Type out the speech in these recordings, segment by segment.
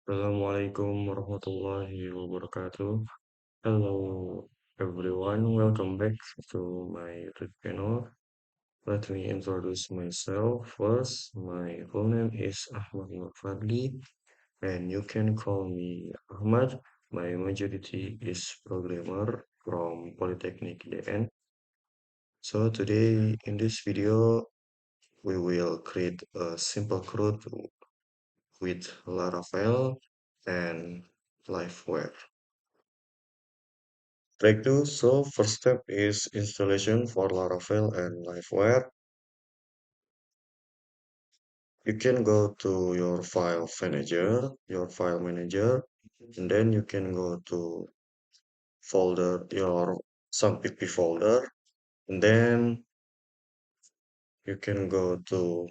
Assalamualaikum warahmatullahi wabarakatuh. Hello everyone, welcome back to my YouTube channel. Let me introduce myself first. My full name is Ahmad Nur Fadli, and you can call me Ahmad. My majority is programmer from Polytechnic DN. So today in this video, we will create a simple code with Laravel and Liveware. Breakthrough. So first step is installation for Laravel and Liveware. You can go to your file manager, and then you can go to your some pp folder, and then you can go to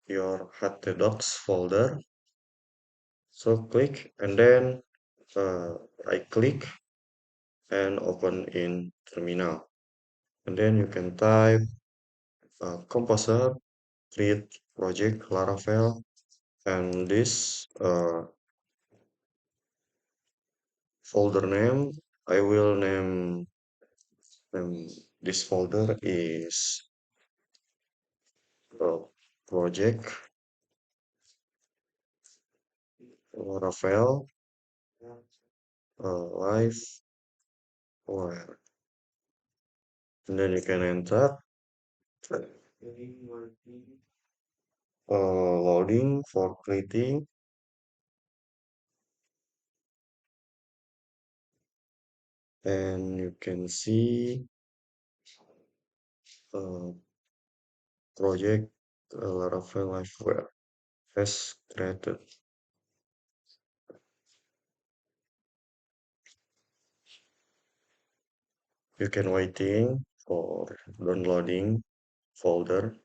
your htdocs folder. So click and then right click and open in terminal, and then you can type composer create project Laravel, and this folder name I will name this folder is uh, project Laravel live wire, and then you can enter loading for creating, and you can see uh, project Laravel live wire has created. You can waiting for downloading folder.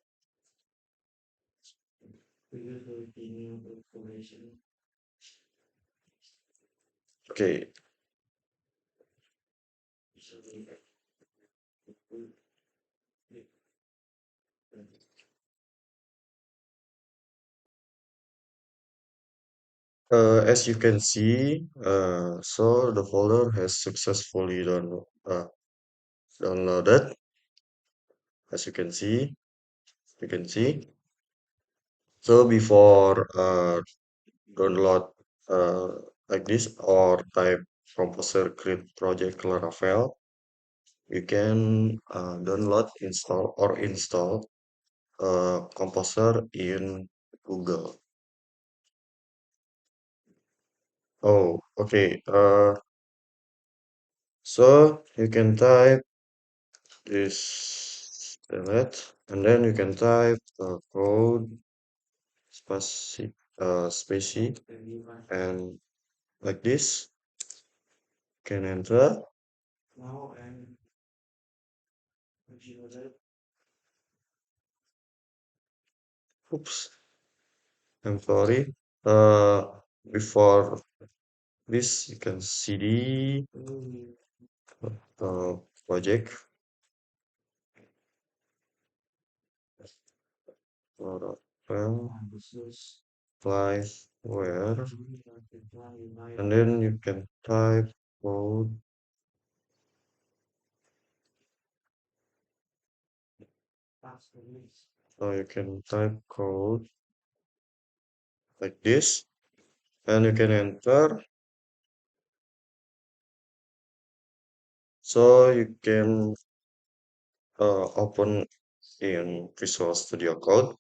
Okay, as you can see, so the folder has successfully downloaded. As you can see. So before download uh, like this or type Composer Create Project Laravel, you can install Composer in Google. Oh, okay. So you can type this delete, and then you can type code spacey and like this. Can enter. Oops, I'm sorry. Before this, you can cd uh, project Laravel Liveware, and then you can type code. So you can type code like this, and you can enter. So you can open in Visual Studio Code.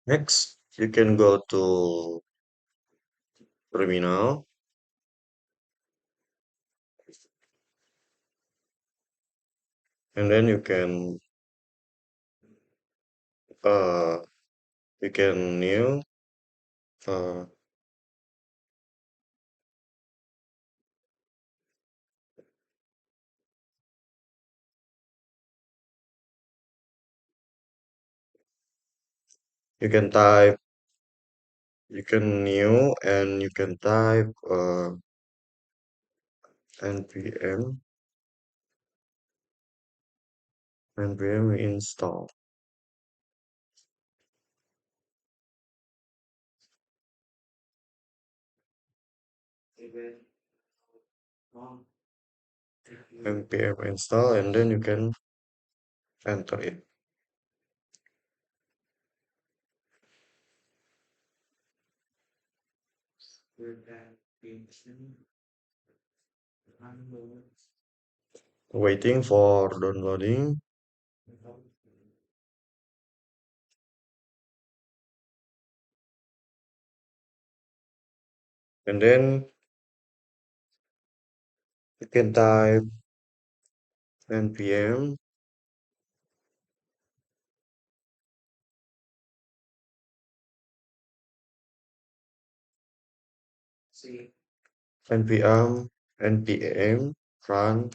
Next, you can go to terminal, and then uh you can new uh you can type you can new and you can type npm npm install. npm install, and then you can enter it. Waiting for downloading, and then you can type npm npm npm run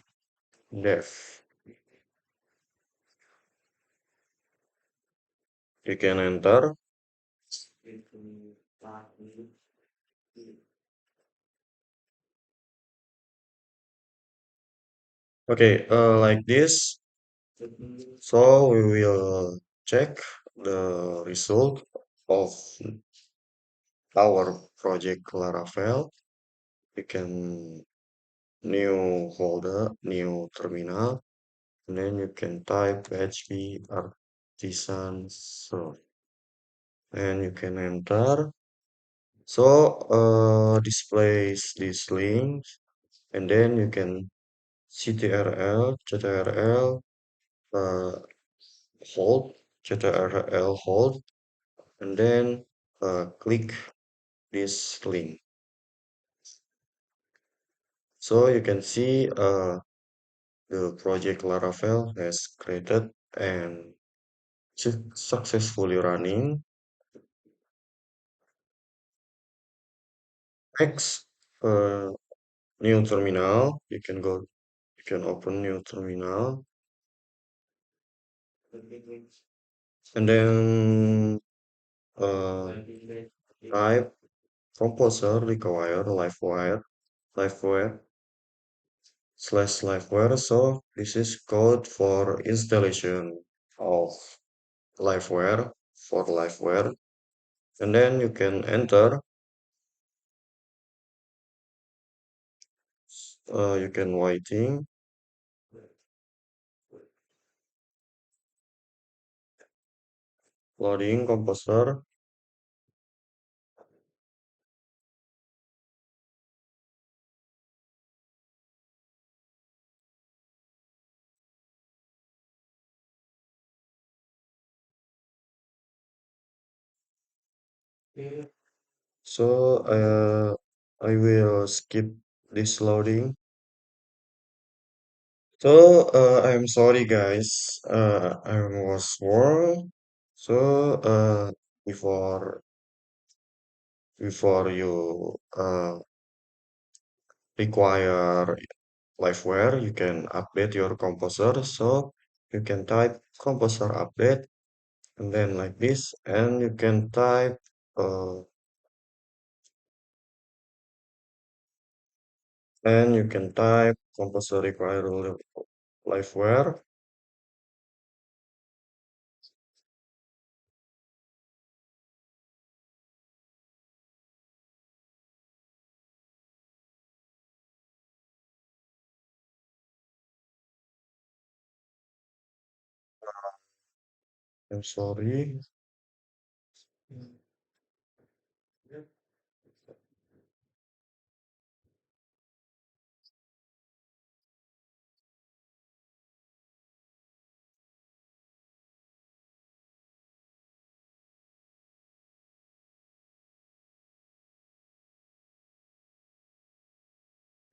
dev. You can enter. Okay, like this. So we will check the result of our project Laravel. We can new folder, new terminal, and then you can type PHP artisan serve, and you can enter. So displays these links, and then you can ctrl uh, hold, ctrl hold, and then click this link. So you can see the project Laravel has created and successfully running. Next, new terminal. You can open new terminal, and then uh, type composer require livewire /livewire. So this is code for installation of livewire for livewire, and then you can enter. You can waiting. Loading composer. So I will skip this loading. So I'm sorry guys. I was wrong. So before you require liveware, you can update your composer. So you can type composer update, and then like this, and you can type composer require liveware. I'm sorry.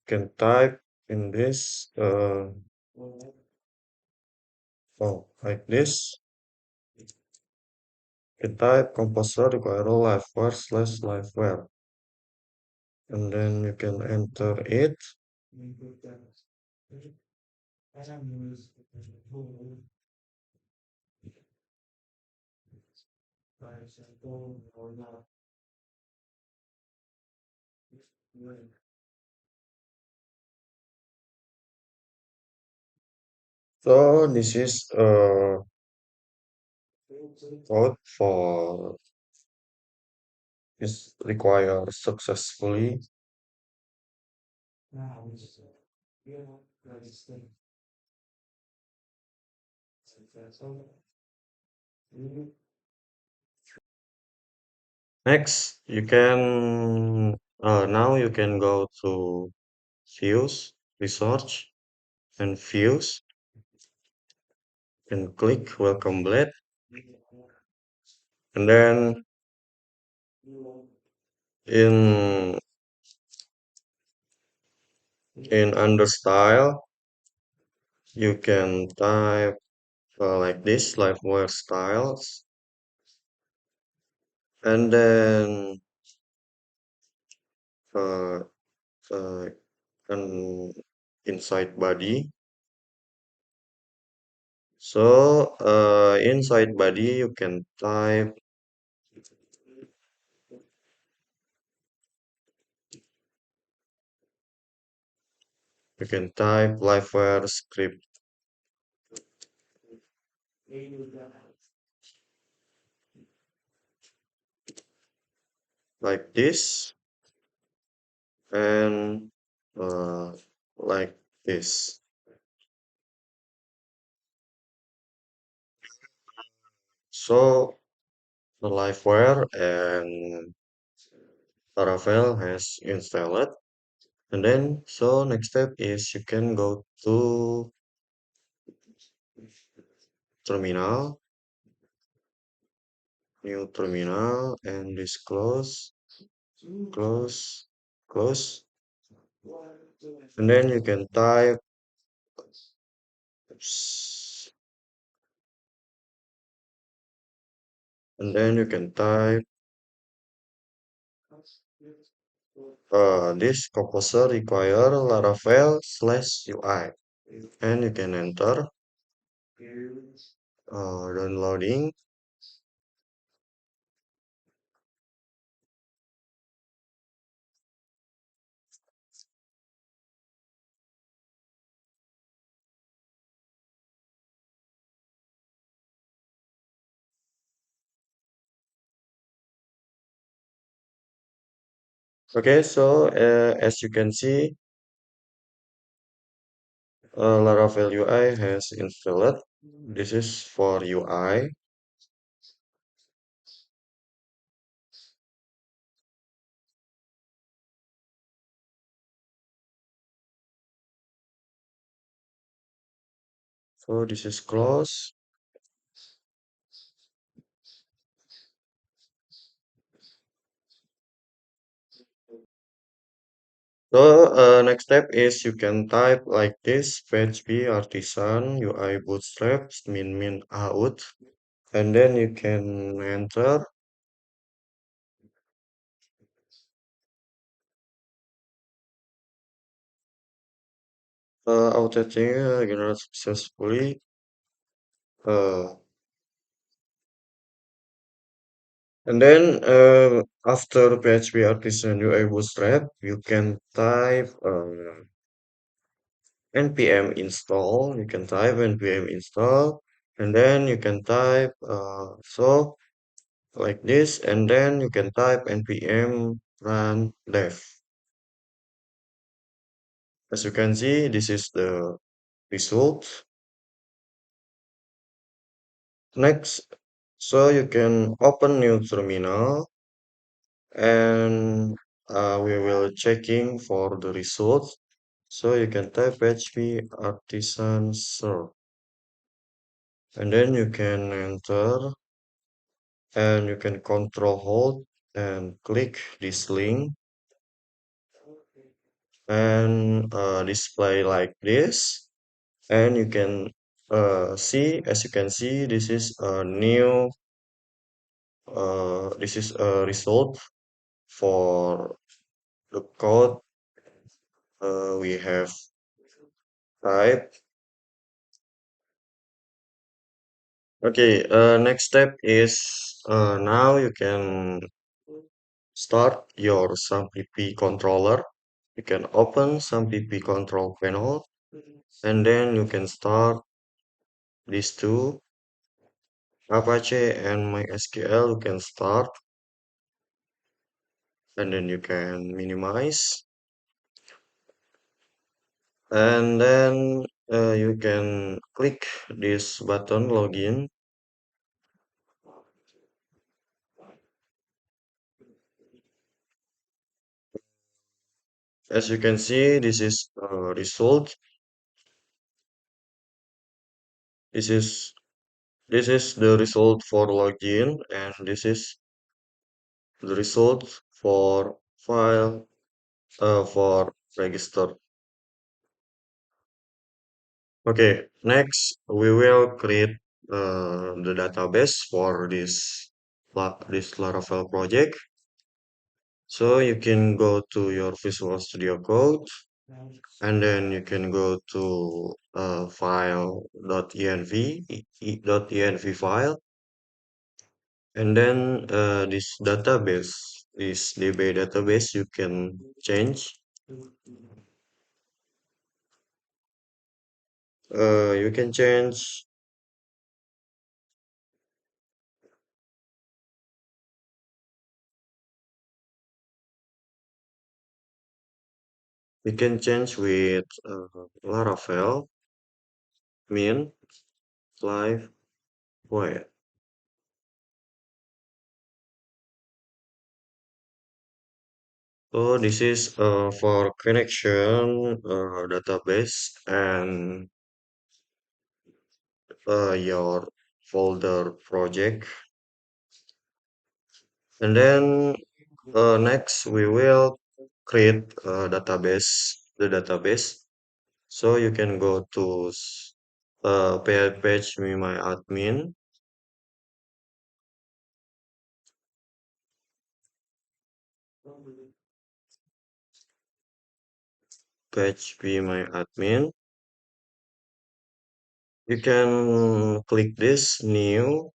Can type in this like this. Can type composer require liveware /liveware, and then you can enter it. So this is code for is required successfully. Next, you can now you can go to views, research, and views, and click welcome blade, and then in under style you can type like this livewire styles, and then uh, uh, and inside body. So inside body you can type livewire script like this, and uh, like this. So the livewire and Laravel has installed. And then, so next step is you can go to terminal, new terminal, and this close, close. And then you can type, oops, and then you can type this composer require Laravel slash UI. And you can enter downloading. Okay, so as you can see, Laravel UI has installed. This is for UI. So this is close. So next step is you can type like this PHP artisan UI bootstraps min out, and then you can enter. Auto-testing generate successfully. Uh, and then after PHP artisan UI bootstrap, you can type npm install. You can type npm install, and then you can type so like this, and then you can type npm run dev. As you can see, this is the result. Next, so you can open new terminal, and we will checking for the results. So you can type php artisan serve, and then you can enter, and you can control hold and click this link, and display like this, and you can see, as you can see, this is a new this is a result for the code we have typed. Okay, next step is now you can start your SAMPP controller. You can open SAMPP control panel, and then you can start these two, Apache and MySQL. You can start, and then you can minimize. And then you can click this button login. As you can see, this is result. This is this is the result for login, and this is the result for file for register. Okay, next we will create the database for this Laravel project. So you can go to your Visual Studio Code, and then you can go to file .env file, and then this database, this DB database, you can change. You can change. You can change with Laravel min live void. So this is for connection database and your folder project. And then next we will create a the database. So you can go to page me my admin, page be my admin. You can click this new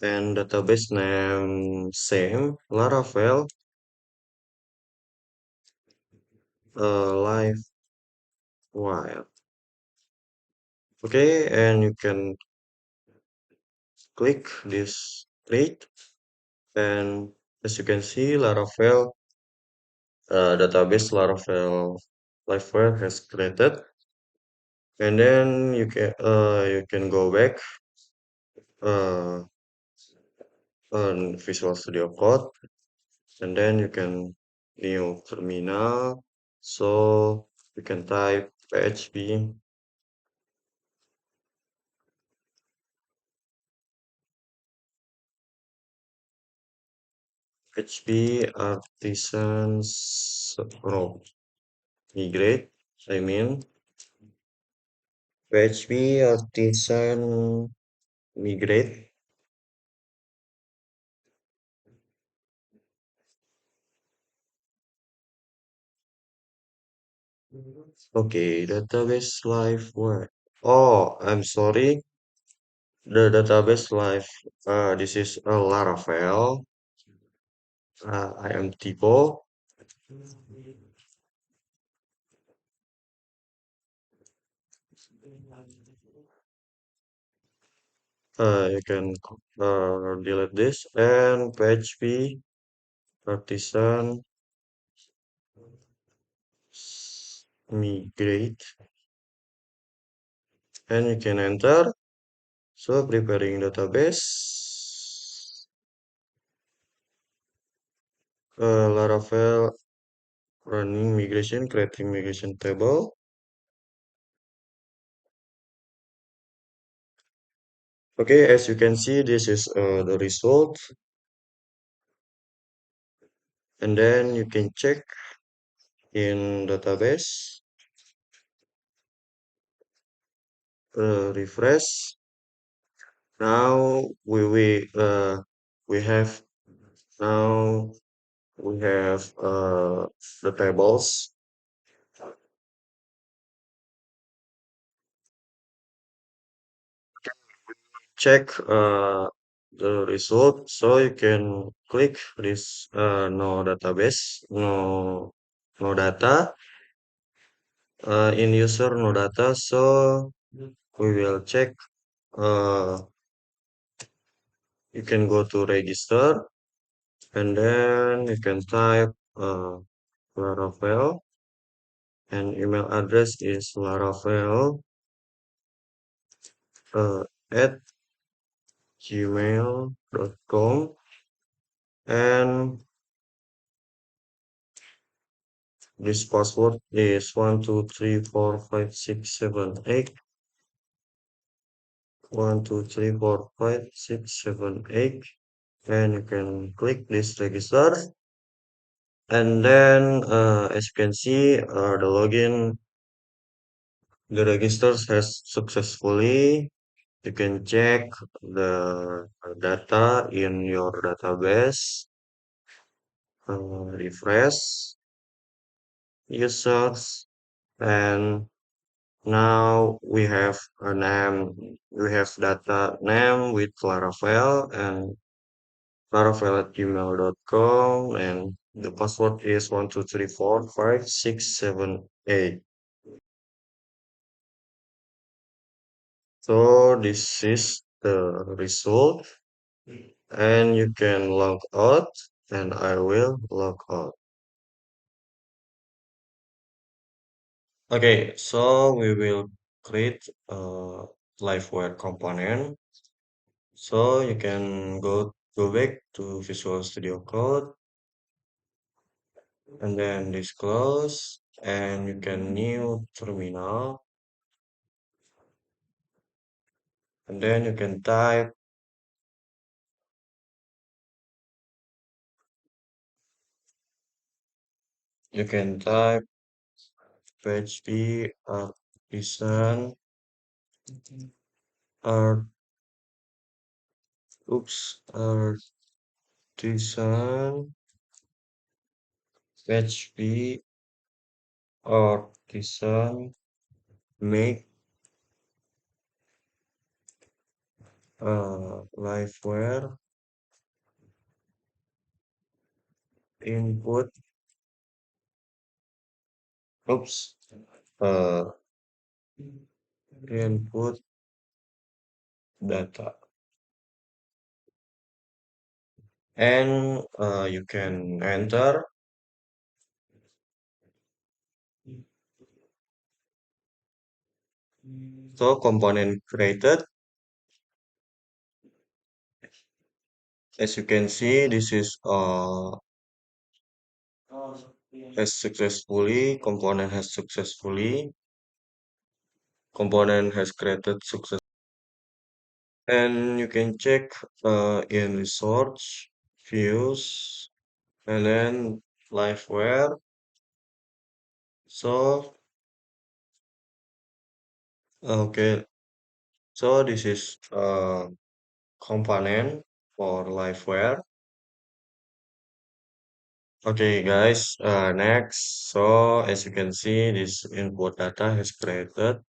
and database name same Laravel live wire. Okay, and you can click this create, and as you can see Laravel database Laravel livewire has created, and then you can go back uh, on Visual Studio Code, and then you can new terminal. So you can type PHP artisans no migrate. I mean PHP artisan migrate. Okay, database live where? Oh, I'm sorry. The database live. This is a Laravel. I am Tipo. You can delete this and PHP artisan migrate, and you can enter. So preparing database, Laravel running migration, creating migration table. Okay, as you can see, this is the result, and then you can check in database, refresh. Now we have now we have the tables. Check the result, so you can click this no database, no data in user no data. So we will check. Uh, you can go to register, and then you can type Laravel, and email address is laravel at gmail.com, and this password is 1234567 8. 1234567 8, and you can click this register, and then as you can see, the register has successfully. You can check the data in your database, refresh users, and now we have a name. We have data name with Laravel and laravel@gmail.com, and the password is 1234567 8. So this is the result, and you can log out, and I will log out. Okay, so we will create a liveware component. So you can go back to Visual Studio Code, and then this close, and you can new terminal, and then you can type PHP artisan art artisan PHP artisan make liveware input oops uh input data, and you can enter. So component created, as you can see, this is has successfully component has successfully component has created success, and you can check in resource views, and then liveware. So okay, so this is component for liveware. Okay, guys, next. So as you can see, this input data has created,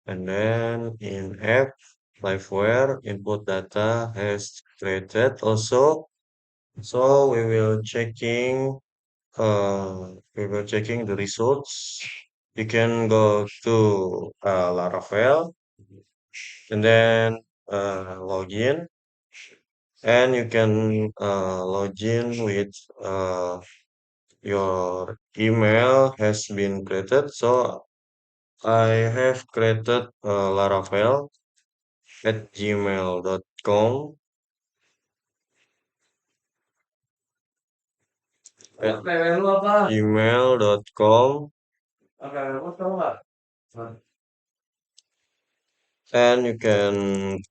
and then in app liveware, input data has created also. So we will checking the results. You can go to Laravel, and then login, and you can login with your email has been created. So I have created Laravel at gmail.com. At gmail.com, and you can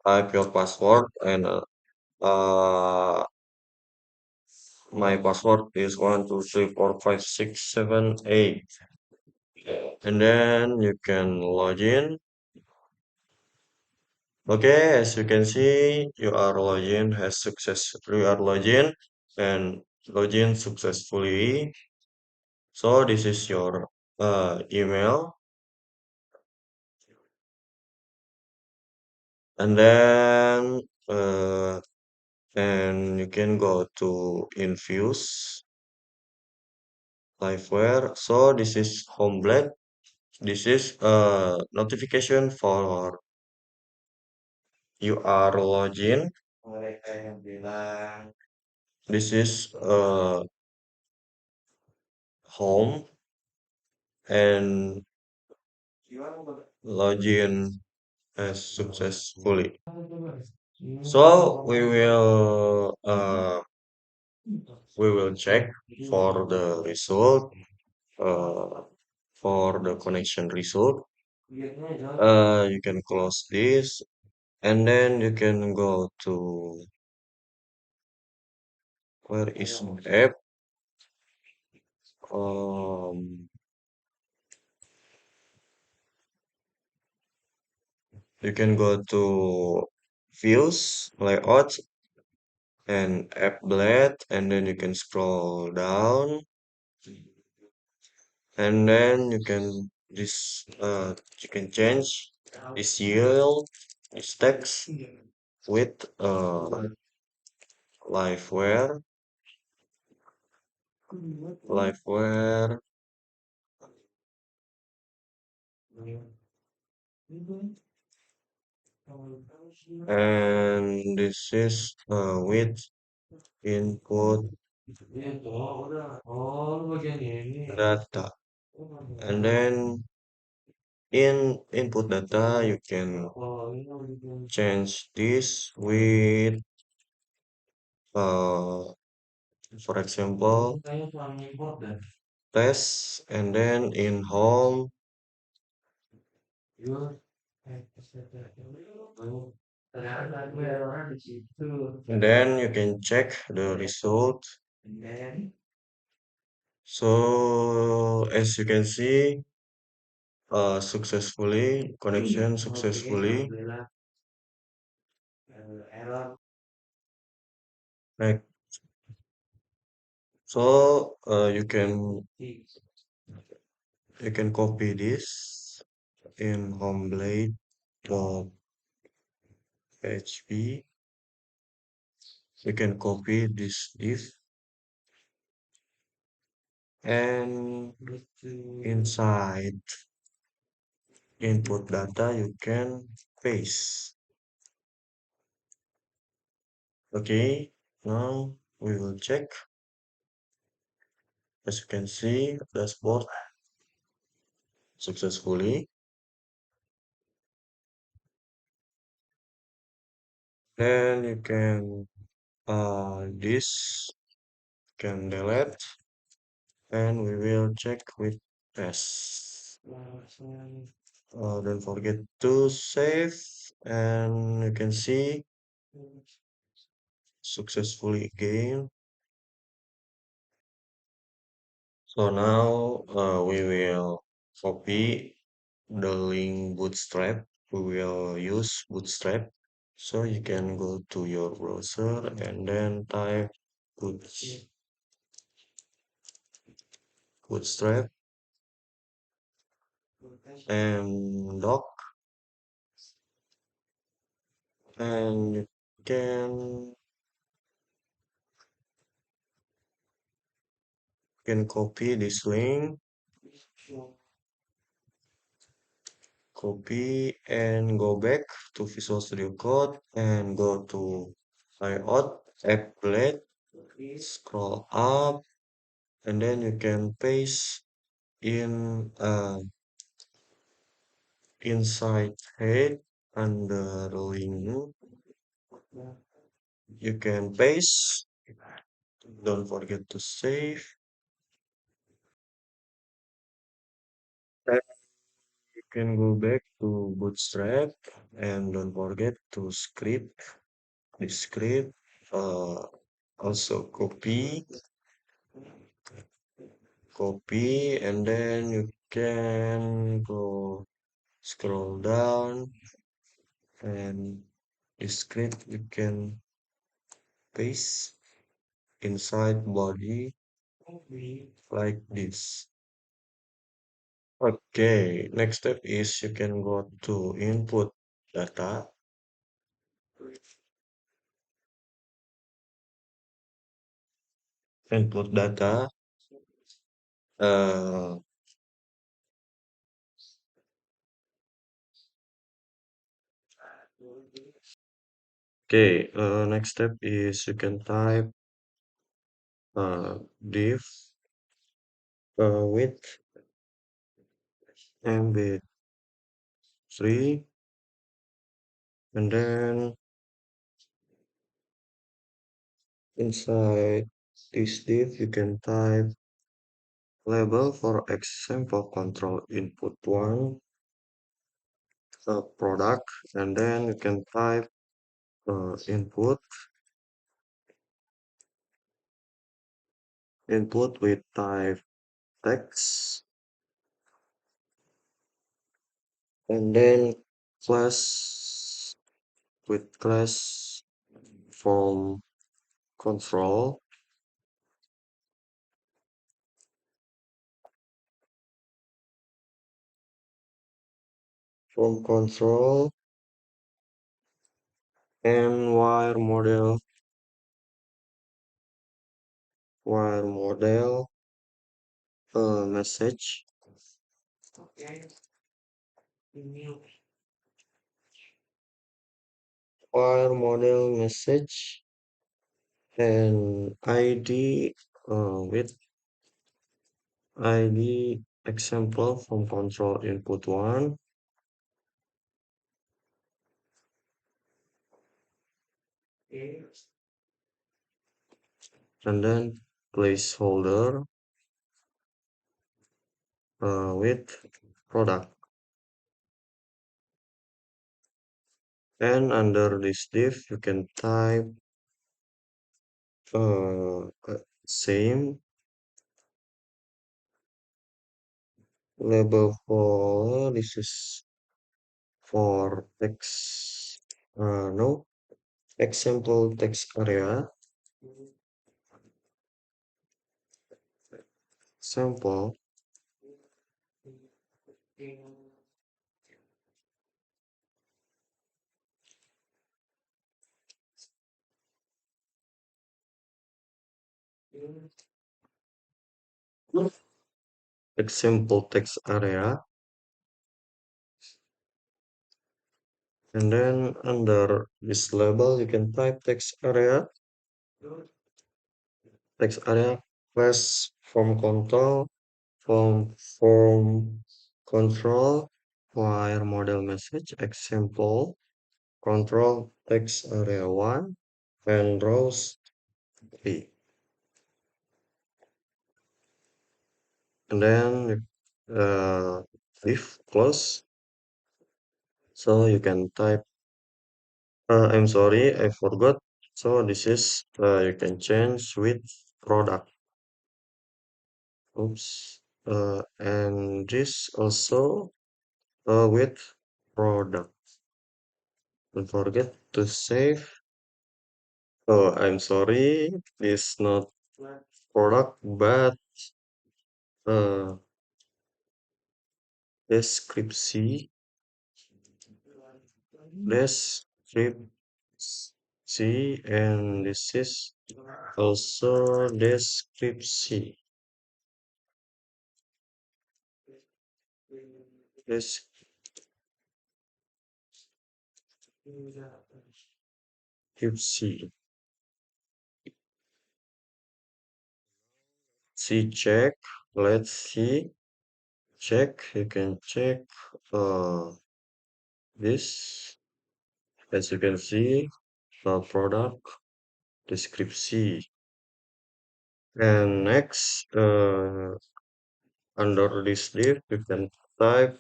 type your password, and my password is 1234567 8, and then you can log in. Okay, as you can see, you are logged in and login successfully. So this is your email, and then and you can go to Infuse Liveware. So this is home black. This is a notification for you are logged in. This is home, and login as successfully. So we will check for the result, uh, for the connection result. You can close this, and then you can go to where is app. Um, you can go to views, layout, and app blade, and then you can scroll down, and then you can change this yield, this text with liveware, liveware, and this is with input data, and then in input data you can change this with for example test, and then in home, and then you can check the result. So as you can see, successfully connection successfully. Like, so you can copy this in homeblade.php. You can copy this div, and inside input data you can paste. Okay, now we will check. As you can see, dashboard successfully. Then you can this can delete, and we will check with test. Don't forget to save, and you can see successfully again. So now we will copy the link Bootstrap. We will use Bootstrap. So you can go to your browser and then type boot, Bootstrap and doc, and you can copy this link, copy and go back to Visual Studio Code and go to layout, applet, scroll up, and then you can paste in inside head under link. You can paste. Don't forget to save. And you can go back to Bootstrap and don't forget to script the script. Uh, Also copy, and then you can go scroll down, and the script you can paste inside body like this. Okay, next step is you can go to input data, input data. Uh, okay, next step is you can type div width mb3, and then inside this div you can type label for example control input one product, and then you can type input with type text, and then class with class from control control and wire model message, wire model message, and with id example from control input one, and then placeholder with product, and under this div you can type same label for this is for text, no, example text area, sample, example text area, and then under this label you can type text area class from control wire model message example control text area one and rows three, and then if close, so you can type I'm sorry, I forgot. So this is you can change with product. Oops. And this also with product. Don't forget to save. Oh, I'm sorry. This not product, but uh, description. Description, and this is also description. Description. See check. Let's see. Check. You can check this. As you can see, the product description. And next, under this div, you can type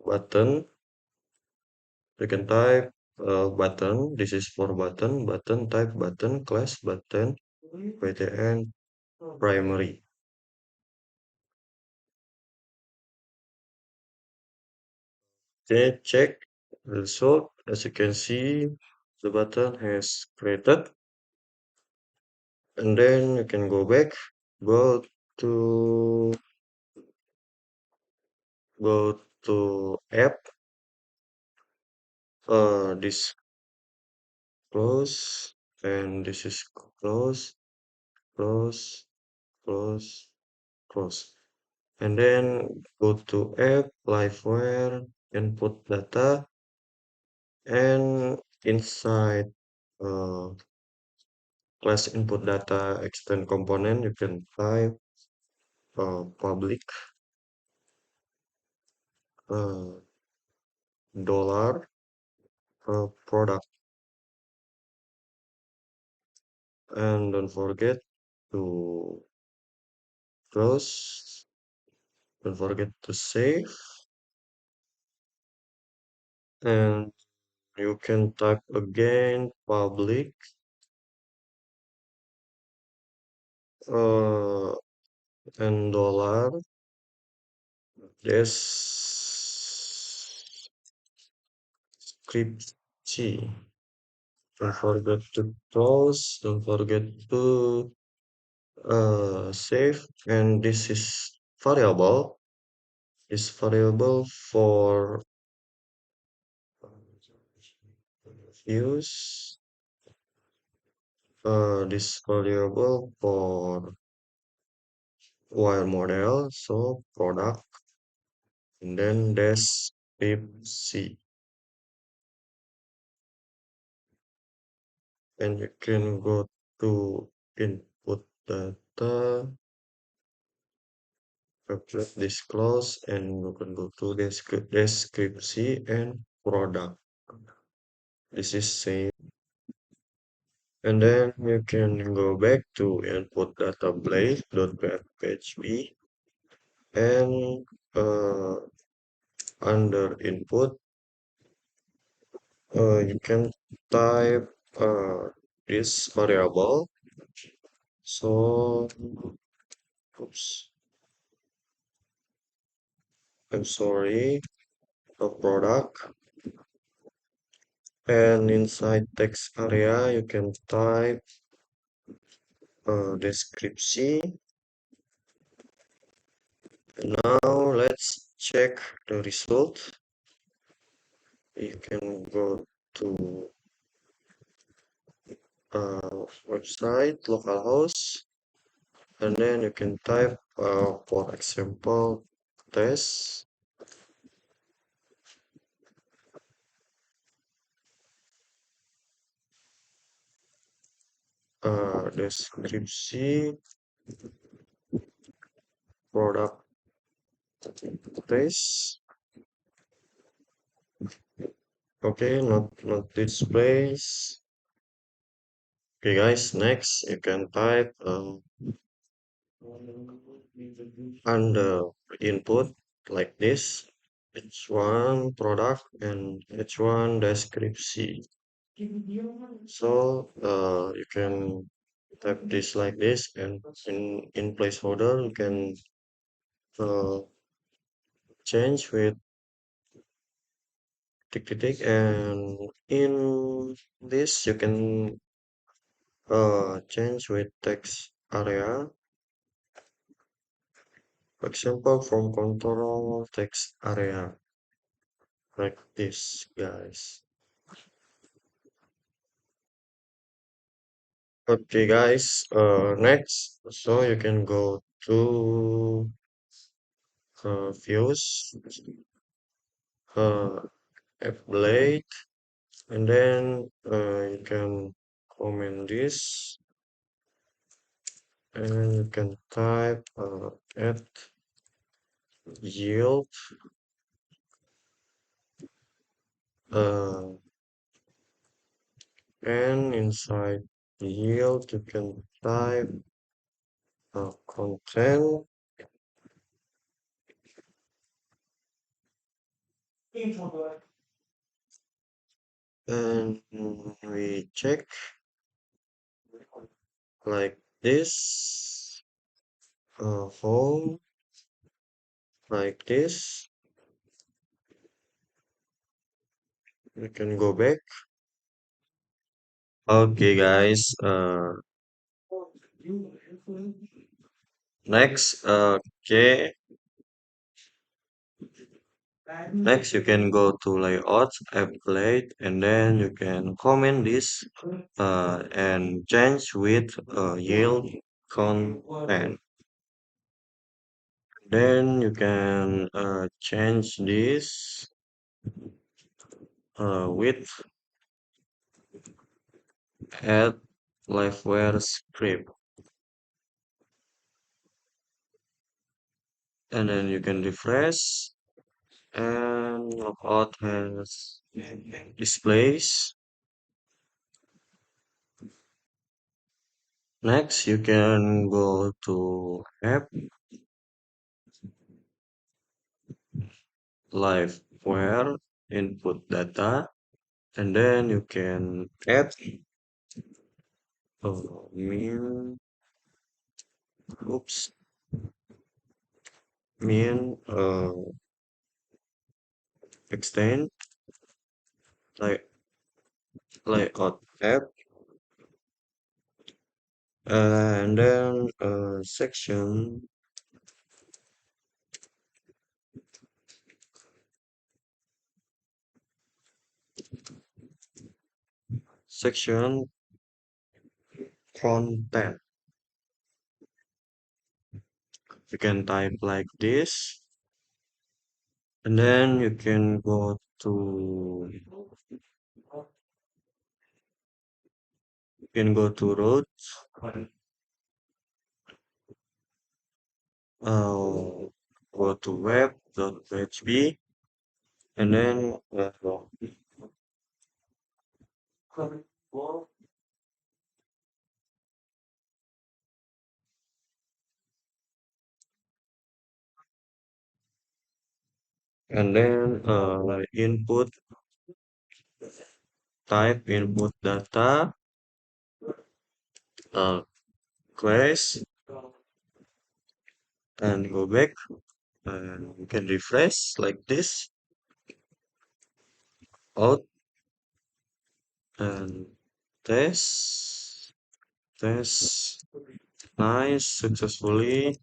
button. You can type button. This is for button. Button type button class button ptn primary. Okay, check the result. As you can see, the button has created, and then you can go back, go to app, this close, and this is close, close, close, close, and then go to app, liveware, input data, and inside uh, class input data extend component, you can type public, uh, dollar product, and don't forget to close. Don't forget to save, and you can type again public uh, and dollar description. Don't forget to close. Don't forget to save. And this is variable. Is variable for use. This variable for wire model. So product, and then description. And you can go to input data, calculate this clause, and you can go to description and product. This is same. And then you can go back to input data play.php, and under input, you can type this variable. So, oops, I'm sorry, a product. And inside text area, you can type description. Now let's check the result. You can go to website localhost, and then you can type, for example, test description product test. Okay, not this place. Okay, guys. Next, you can type under input like this, H1 product and H1 description. So you can type this like this, and in placeholder you can uh, change with tick tick tick, and in this you can change with text area. For example, from control text area like this, guys. Okay, guys. Next, so you can go to views, uh, blade, and then you can comment this, and you can type add yield, uh, and inside yield you can type content, and we check like this, home like this. We can go back. Okay, guys. Next, okay. Next, you can go to layout, applet, and then you can comment this and change with yield content. Then you can change this with add liveware script, and then you can refresh. and logout has displays. Next, you can go to app live where input data, and then you can add mean, oops, mean extend like layout app, and then section content. You can type like this, and then you can go to roads, go to web.php, and then like input data, uh, class, and go back, and you can refresh like this, out, and test, test, nice, successfully.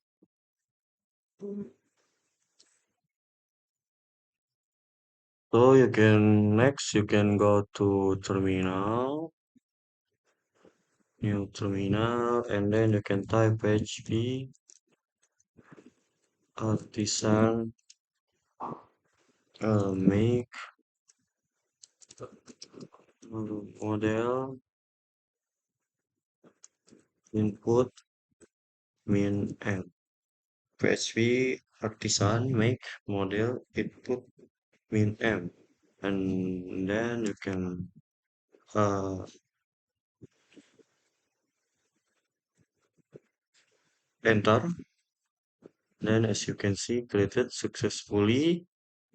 So you can go to terminal, new terminal, and then you can type PHP artisan make model input min and PHP artisan make model input min m, and then you can uh, enter. Then as you can see, created successfully,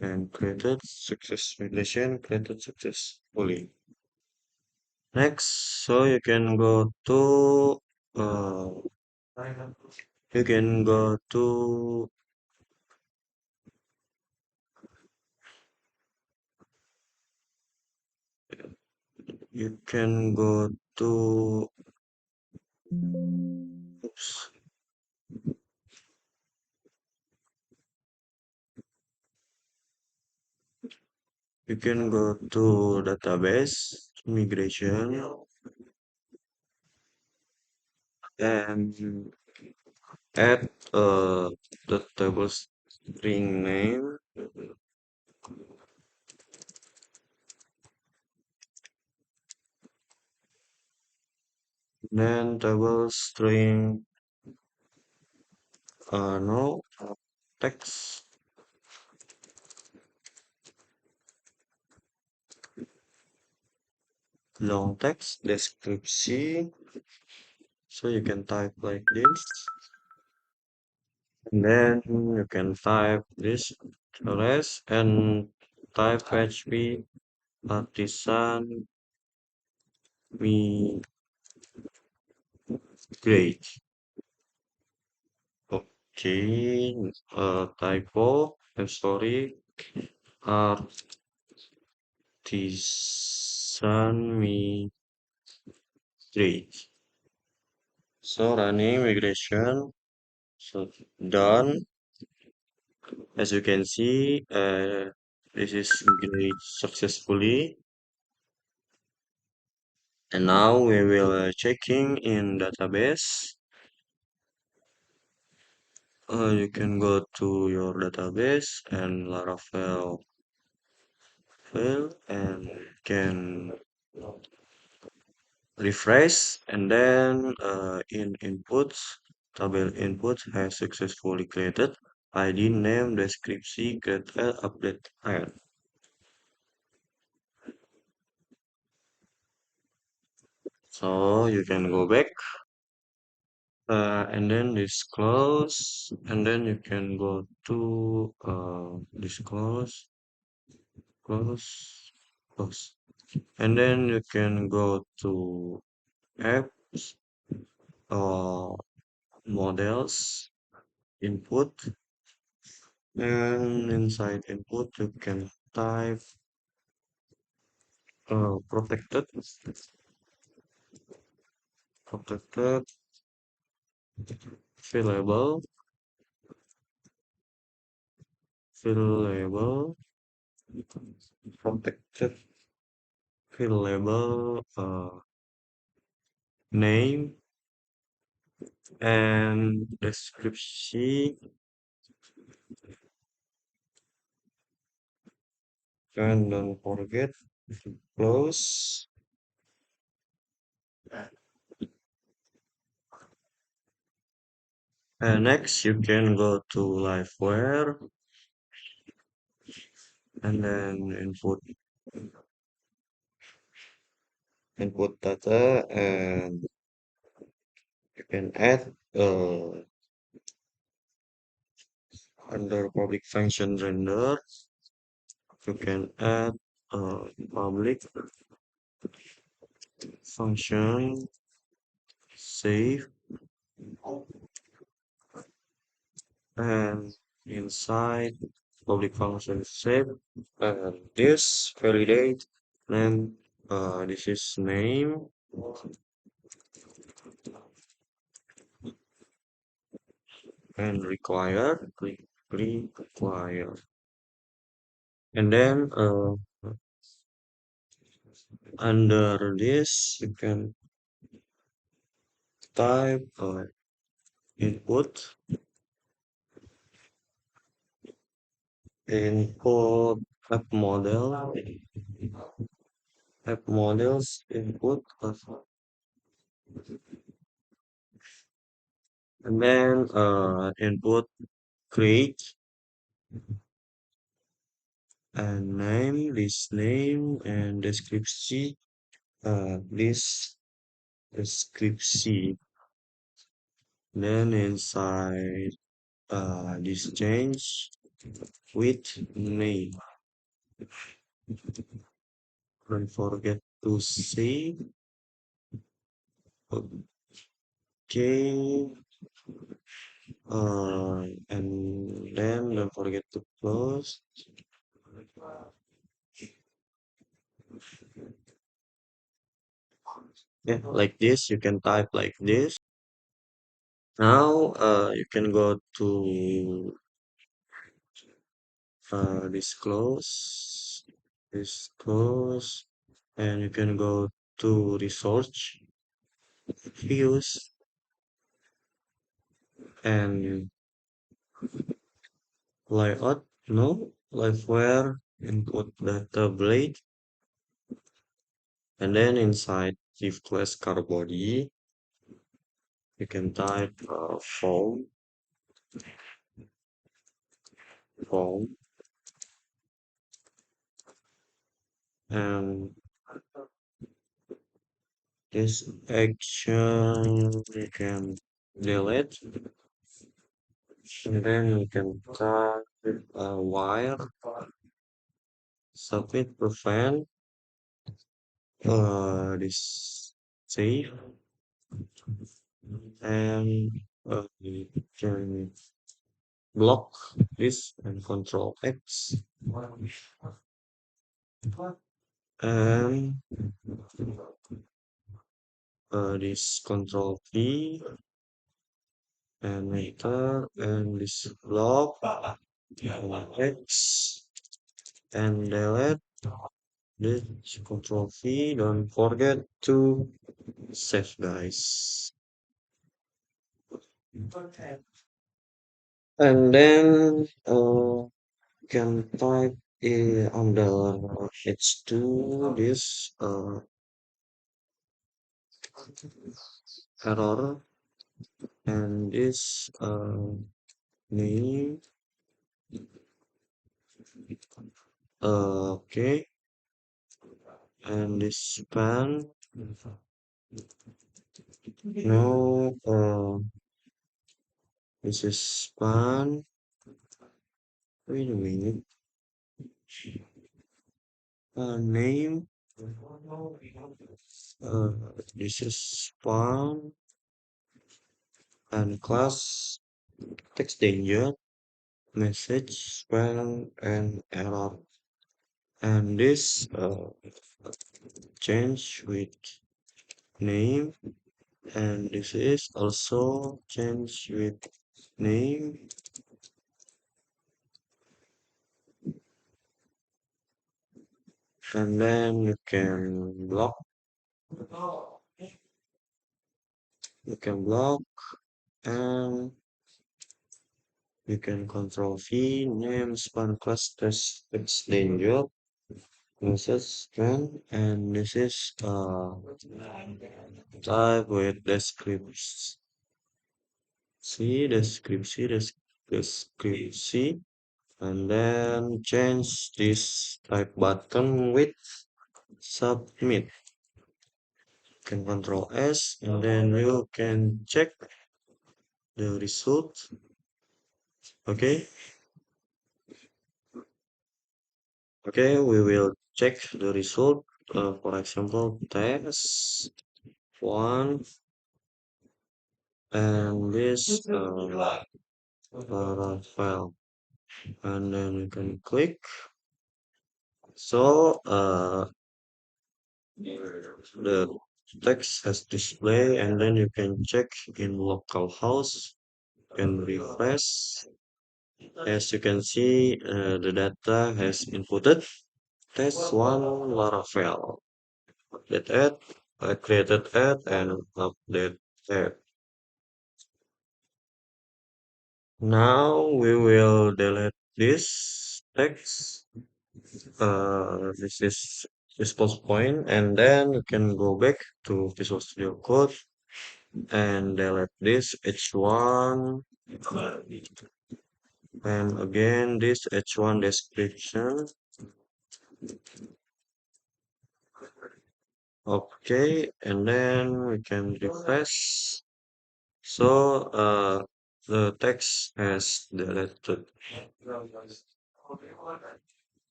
and created success relation created successfully. Next, so uh, you can go to you can go to oops, you can go to database migration and add the table string name, then table string no text, long text description. So you can type like this, and then you can type this ls and type php artisan migrate. Okay, typo. I'm sorry. Artisan migrate. So running migration. So done. As you can see, this is migrate successfully. And now we will checking in database. You can go to your database and Laravel file and can refresh, and then in inputs, table input has successfully created. ID, name, deskripsi, get, add, update, add. So you can go back and then this close, and then you can go to this close, close, close, and then you can go to apps or models, input, and inside input you can type protected, protected, available, available, protected, available, name and description, and don't forget to close. And next you can go to liveware and then input data, and you can add under public function render, you can add public function save, and inside public function save, and this validate, then this is name and require, require, and then under this you can type input, input app model, app models input, and then input create and name, this name and description, this description, then inside this change with name, don't forget to save. Okay, and then don't forget to close. Yeah, like this, you can type like this. Now, you can go to this close, and you can go to research, views, and layout. No, liveware, input data blade, and then inside div class car body, you can type form, and this action you can delete, and then you can type wire, submit, prevent, this save, and you can block this and control X, and this control V, and later, and this block, and X, and delete this control V. Don't forget to save, guys. And then can type under H2 this error, and this name, Okay, and this span. No, this is span. Wait a minute. Name. Uh, this is span and class. Text danger. Message span and error. And this change with name. And this is also change with name. And then you can block. You can block and you can control V, name, span class, text danger, message span, and this is type with description, description, and then change this type button with submit. You can control S, and then you can check the result. Okay, okay, we will check the result. For example, test one, and this file, and then you can click. So the text has display, and then you can check in localhost and refresh. As you can see, the data has inputted test one Laravel. Update add, created add, and update add. Now we will delete this text. This is this post point, and then you can go back to Visual Studio Code and delete this H1, and again this H1 description. Okay, and then we can refresh. So the text has deleted.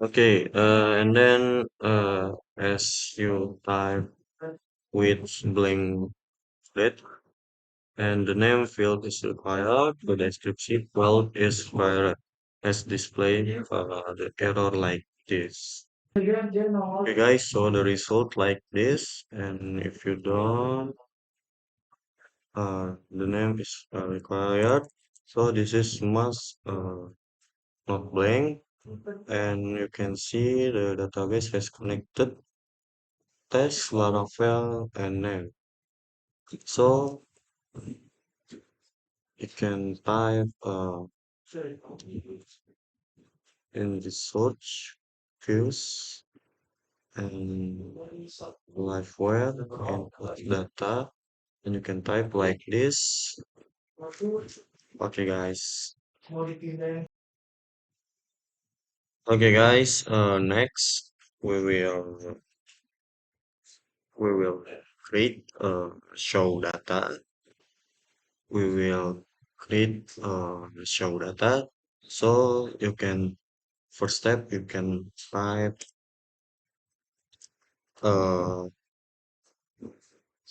Okay, and then as you type with blank red and the name field is required, the description field is required as display the error like this. Okay guys, so the result like this, and if you don't, the name is required. So this is must not blank, and you can see the database has connected test, Laravel, and name. So you can type in the search fields and live web and put data, and you can type like this. Okay, guys. Okay, guys. Next we will create show data. We will create show data. So you can first step you can type uh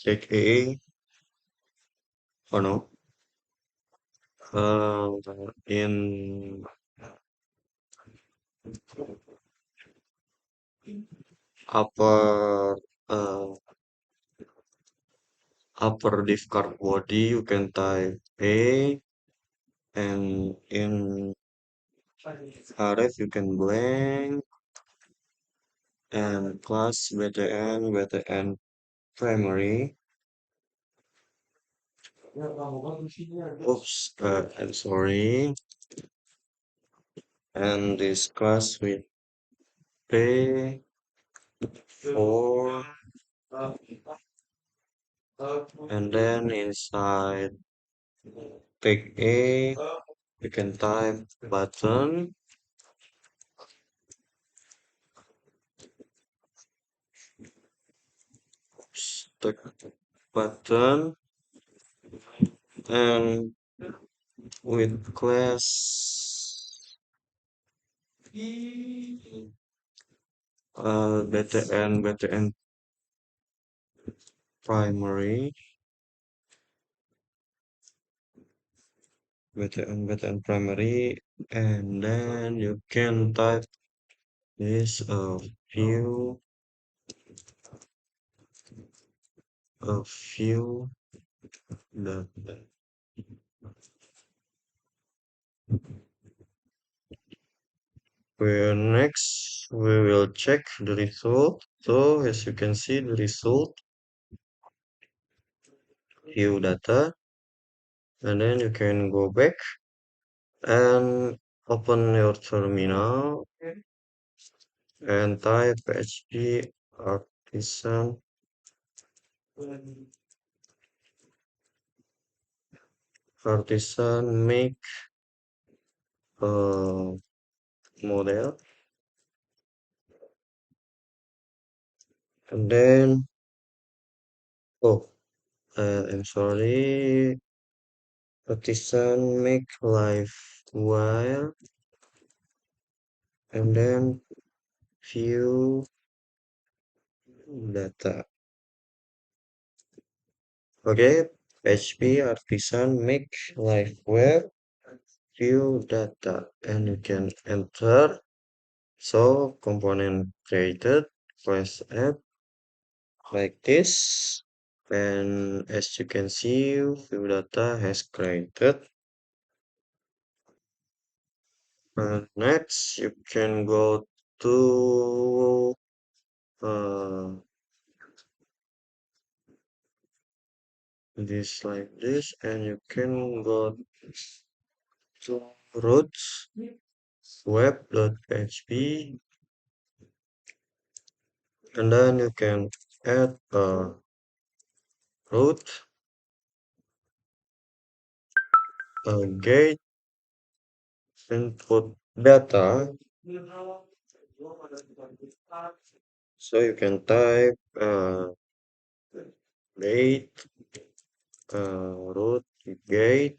take a or no in upper upper div card body you can type a, and in ref you can blank, and class btn primary. Oops, I'm sorry. And this class with pay for, and then inside take A, you can type button, stick button, and with class btn primary, btn primary, and then you can type this a few that where next we will check the result. So as you can see the result, view data, and then you can go back and open your terminal and type php artisan make a model, and then oh I'm sorry, artisan make live wire, and then view data. Okay, PHP artisan make live web view data, and you can enter. So component created, press add like this, and as you can see, view data has created. Next, you can go to this like this, and you can go to routes web.php, and then you can add a route, a gate, input data. So you can type gate, route gate,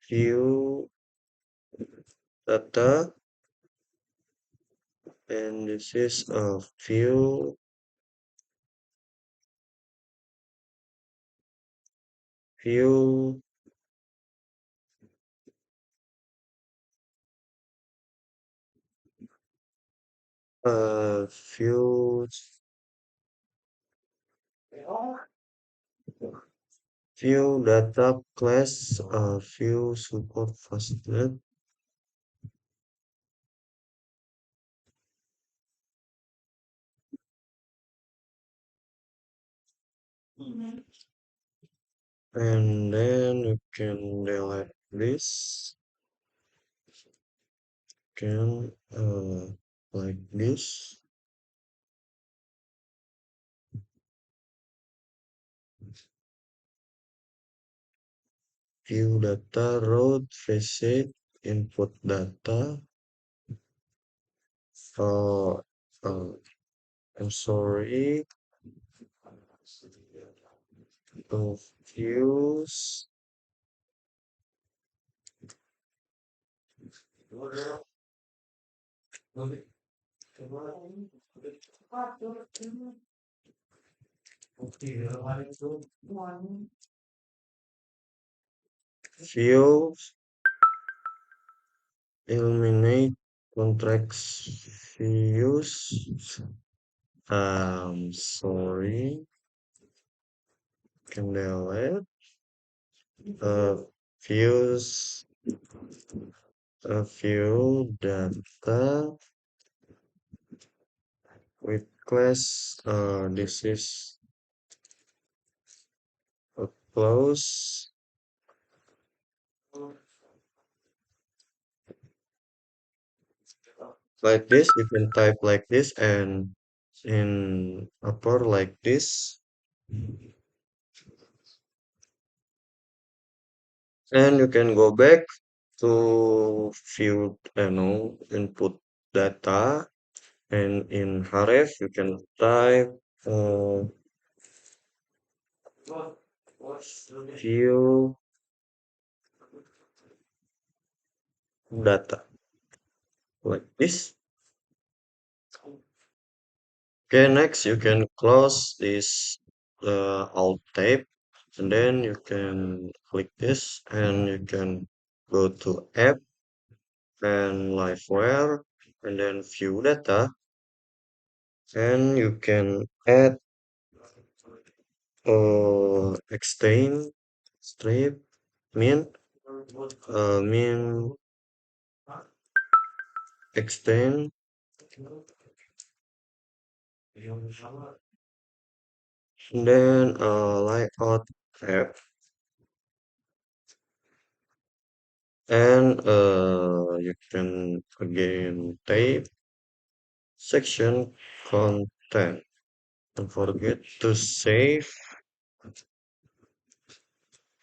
view data, and this is a view view view data class, view support faceted, and then you can delete this, can like this, view data road facet input data. uh, uh I'm sorry, views views eliminate contracts views. Sorry, can delete uh views a few data with class. This is a close like this. You can type like this, and in upper like this. And you can go back to view, input data, and in href you can type uh, view data like this. Okay, next you can close this alt tab, and then you can click this and you can go to app and liveware and then view data, and you can add extend strip min min extend, and then layout tab, and you can again type section content. Don't forget to save,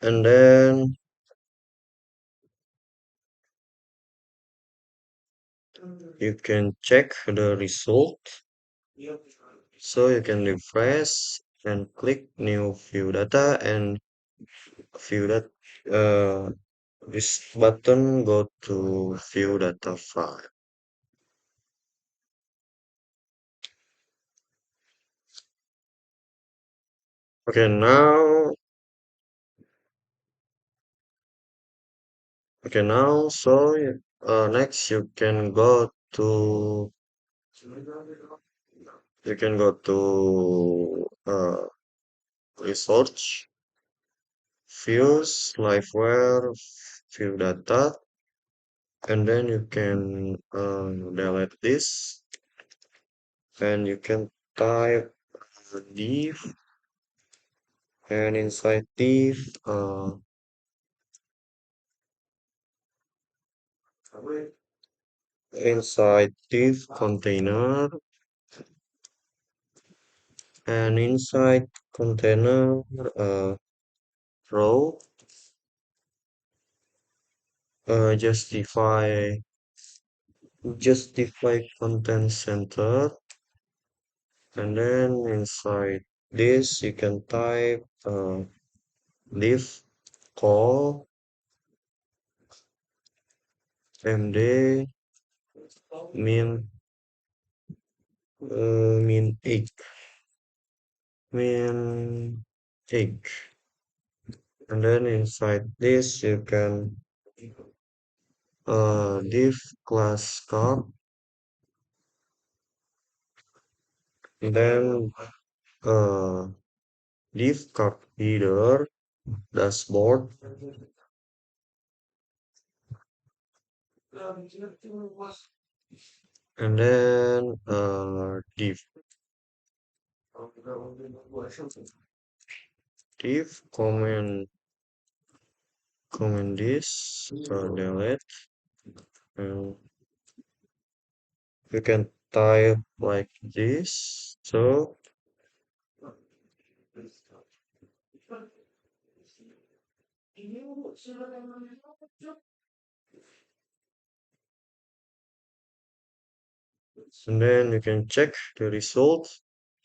and then you can check the result. So you can refresh and click new view data and view that this button go to view data file. Okay, now next you can go to research, views, liveware, view data, and then you can delete this, and you can type div, and inside div container, and inside container row justify content center, and then inside this you can type div call md min egg, min egg, and then inside this you can div class card, and then uh div card header dashboard, and then div comment this delete, and you can type like this. And then you can check the result,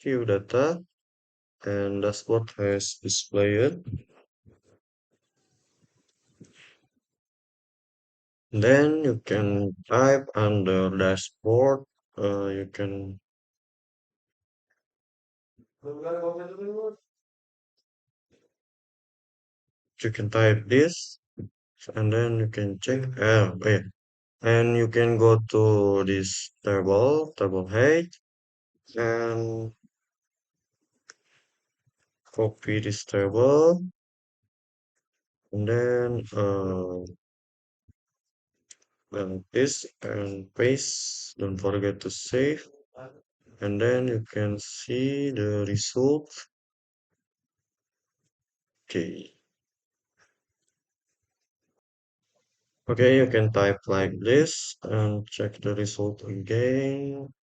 view data, and dashboard has displayed. Then you can type under dashboard. You can type this, and then you can check. Wait, and you can go to this table height, and copy this table, and then this and paste. Don't forget to save, and then you can see the result. Okay. Okay, you can type like this and check the result again.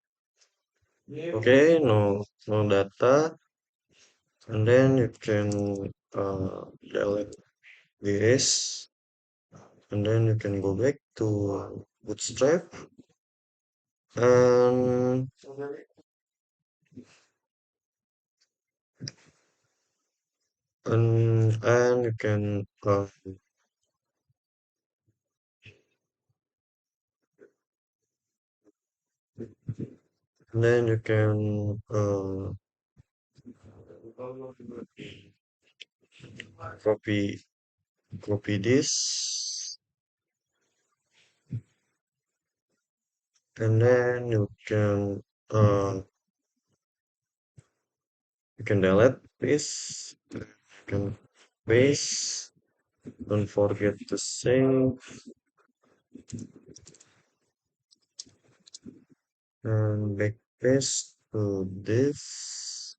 Okay, no data, and then you can delete this. and then you can go back to Bootstrap and and you can then you can copy this and then uh you can delete this, you can paste, don't forget to save and backpaste to this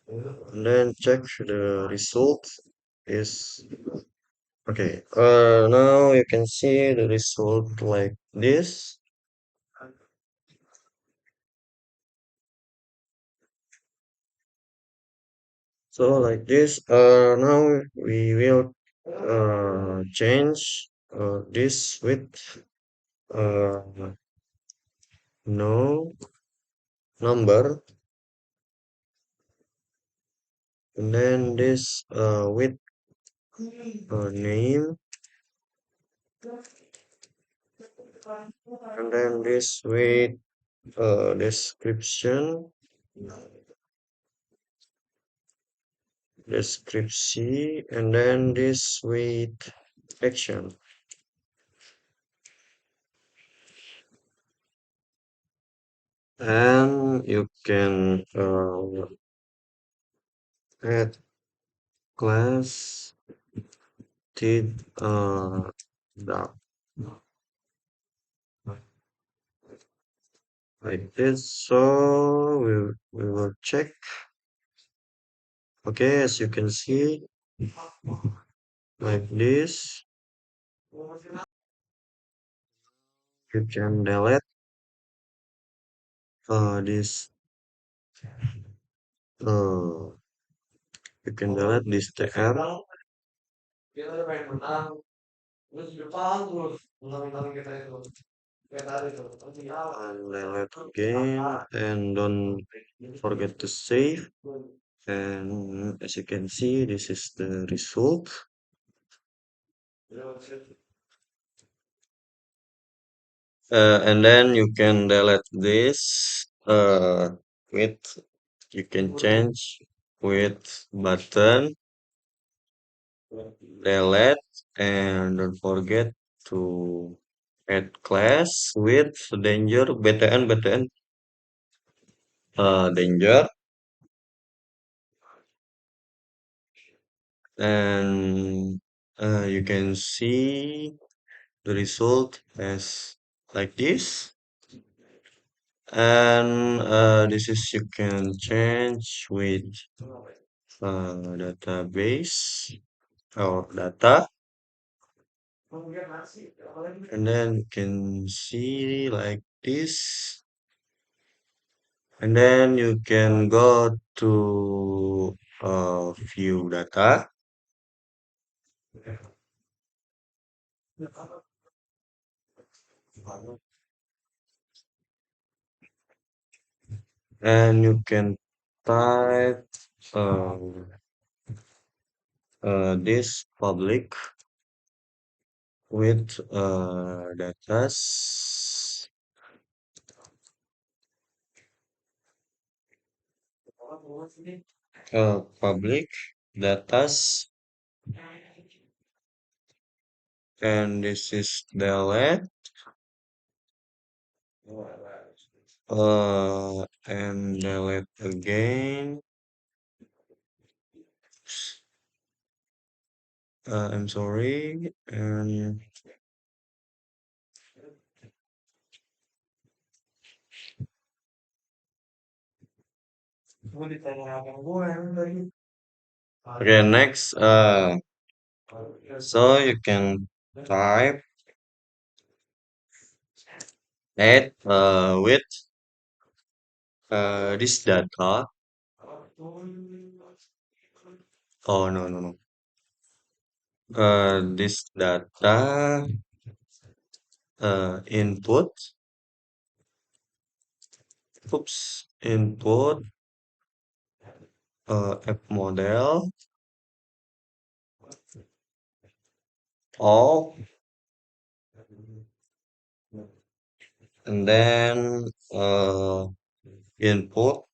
and then check the result is okay. Now you can see the result like this. So like this, now we will change this with uh, no number, and then this with name, and then this with description, description, and then this with action. And you can add class did dark like this. So we will check. Okay, as you can see, like this, you can delete this. Uh, you can delete this tr and delete again, and don't forget to save. And as you can see, this is the result. And then you can delete this with you can change with button delete and don't forget to add class with danger btn danger and you can see the result as like this. And this is you can change with database or data, and then you can see like this, and then you can go to view data, and you can type um, this public with datas public datas, and this is delete and delete again. I'm sorry, and okay, next so you can type add with this data Oh, no, no, no. This data input, input app model, all, and then input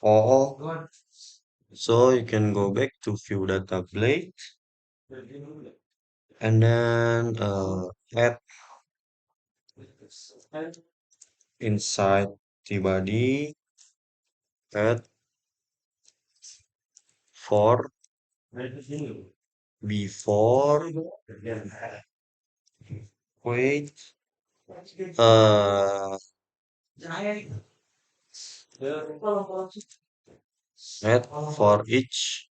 all. So you can go back to view data plate and then add inside the body, add for before, wait, uh, add for each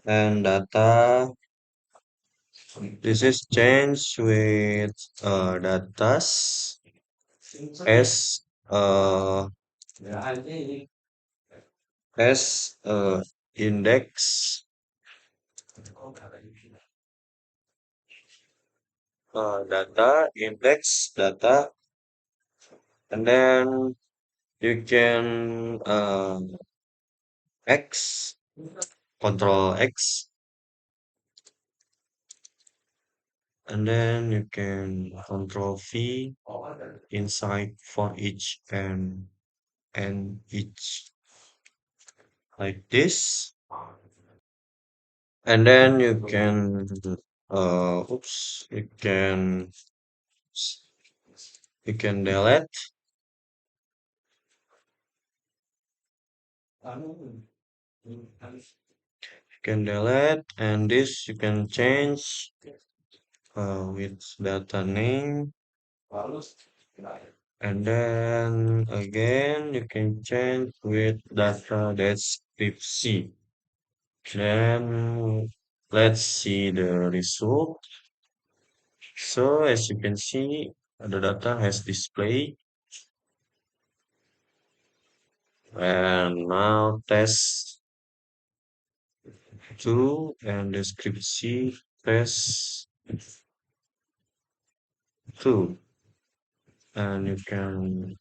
and data. This is changed with datas as as index data, and then you can X control X, and then you can control V inside for each and each like this, and then you can you can delete, and this you can change with data name, and then again you can change with data description. Then let's see the result. So as you can see, the data has displayed, and now test two and description test two, and you can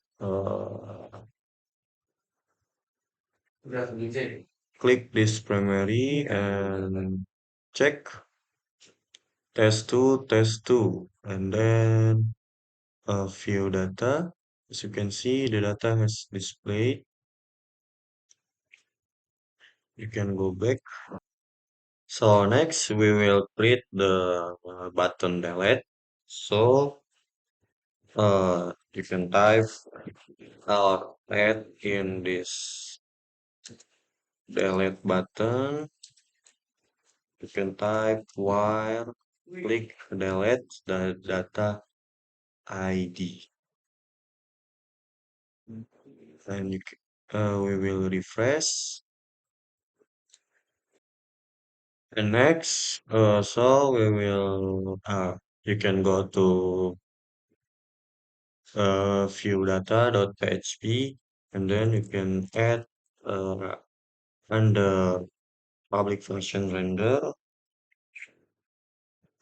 click this primary and check test two, and then view data. As you can see, the data has displayed. You can go back. So next we will create the button delete. So you can type or add in this delete button. You can type while click delete the data ID, and we will refresh. And next, so we will you can go to view data.php, and then you can add under public function render,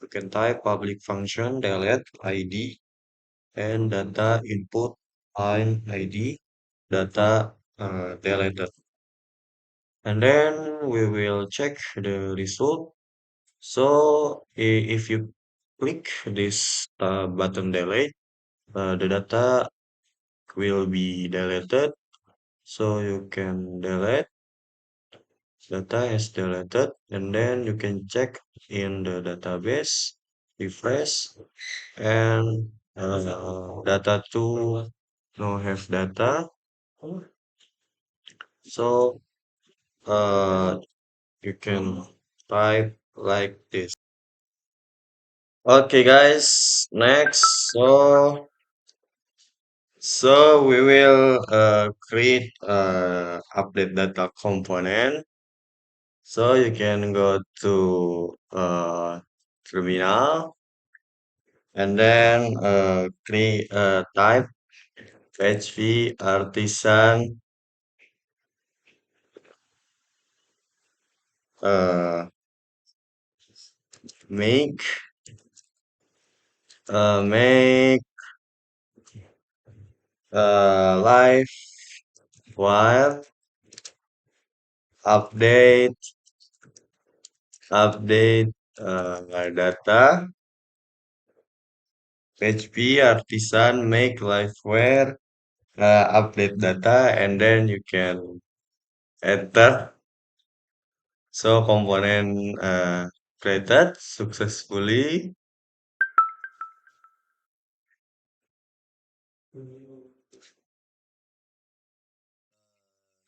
you can type public function delete id and data input line id data deleted, and then we will check the result. So if you click this button delete, the data will be deleted. So you can delete data is deleted, and then you can check in the database, refresh, and data two no have data. So you can type like this. Okay, guys. Next, so we will create update data component. So you can go to terminal, and then create type PHP Artisan uh, make make live wire update update my data. PHP Artisan make liveware update data, and then you can enter. So component created successfully.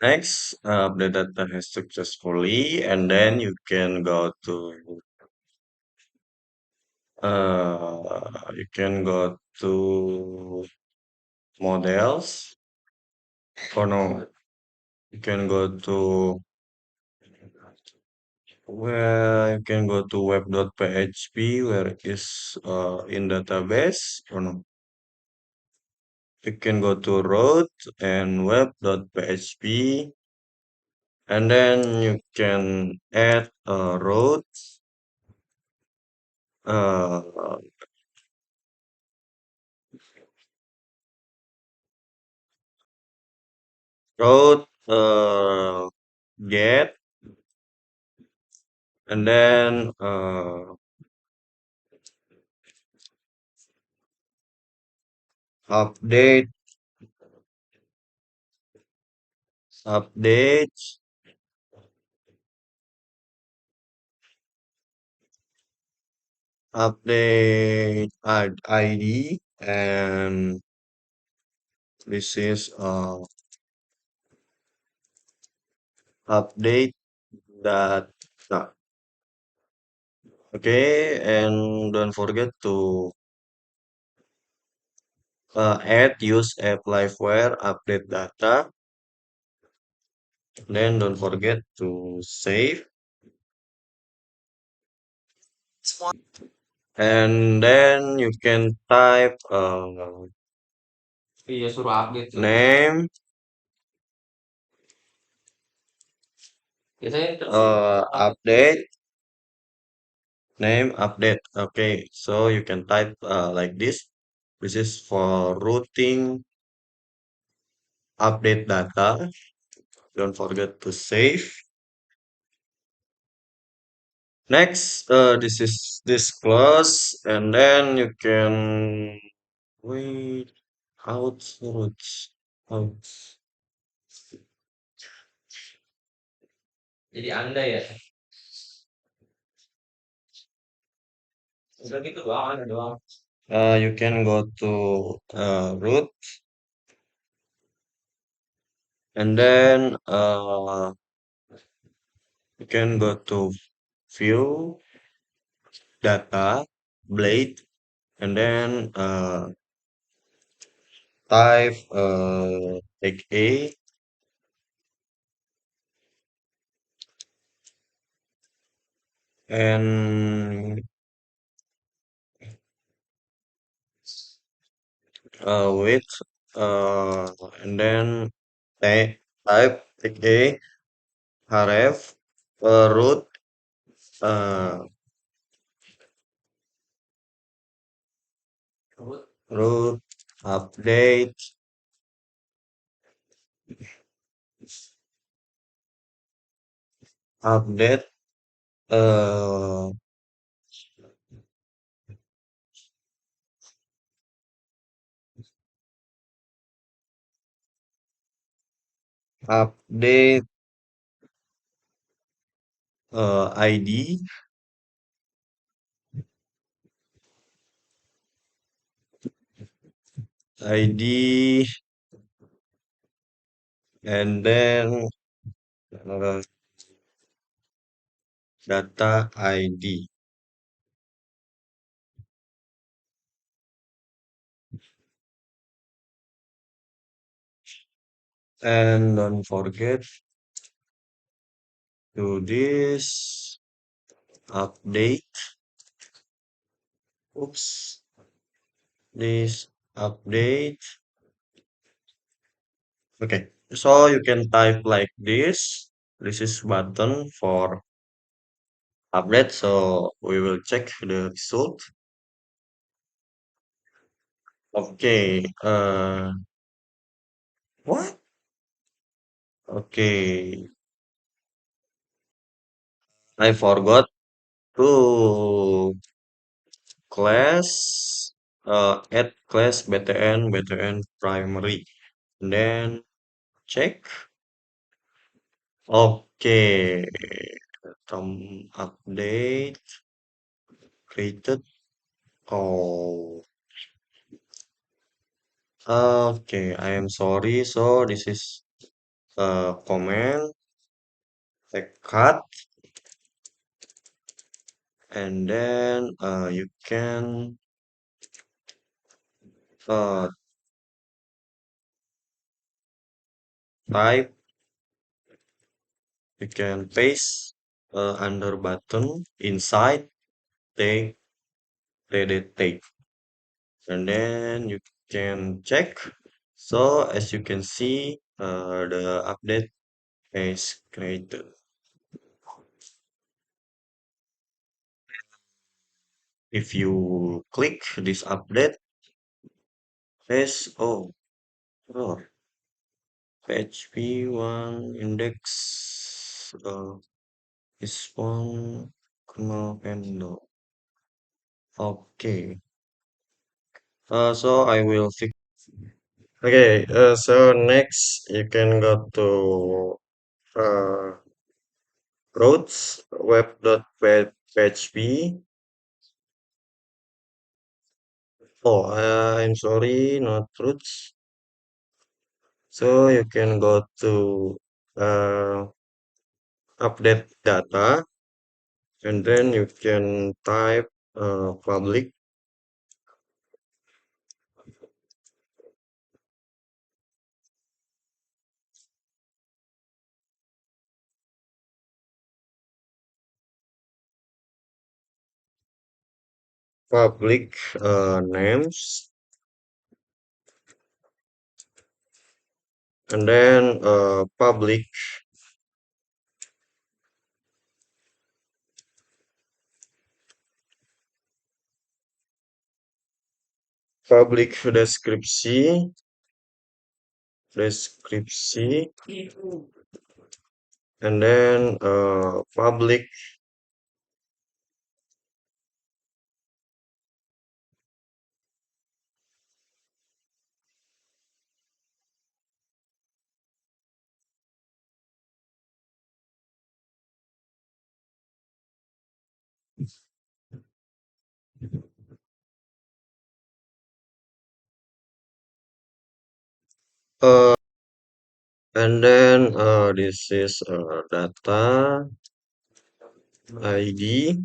Next, the data has successfully, and then you can go to models. Or no, you can go to web.php where is in database. Or no, you can go to root and web.php, and then you can add a root uh, road get, and then update update ID, and this is update that. Okay, and don't forget to add use app liveware update data. Then don't forget to save, and then you can type iya suruh update name, biasanya update name update. Okay, so you can type like this. This is for routing update data. Don't forget to save. Next, this close, and then you can wait out. Jadi Anda ya, udah gitu doang, Anda doang. You can go to root, and then you can go to view data blade, and then type take a, and wait, uh, and then type take a href root uh, root update update uh, update ID, ID, and then uh, data ID, and don't forget to this update. Oops, this update Okay, so you can type like this. This is button for update. So we will check the result. Okay. What? Okay. I forgot to class. Add class BTN primary. Then check. Okay. From update created. Oh. Okay, I am sorry. So this is comment, a cut, and then you can uh, type, you can paste under button inside take take, and then you can check. So as you can see, the update is created. If you click this update, oh, oh, PHP 1 index is one kernel handle. Okay. So I will fix. Okay. So next you can go to uh, routes web.php. Oh, I'm sorry, not routes. So you can go to uh, update data, and then you can type public names, and then public deskripsi, and then uh, this is data ID,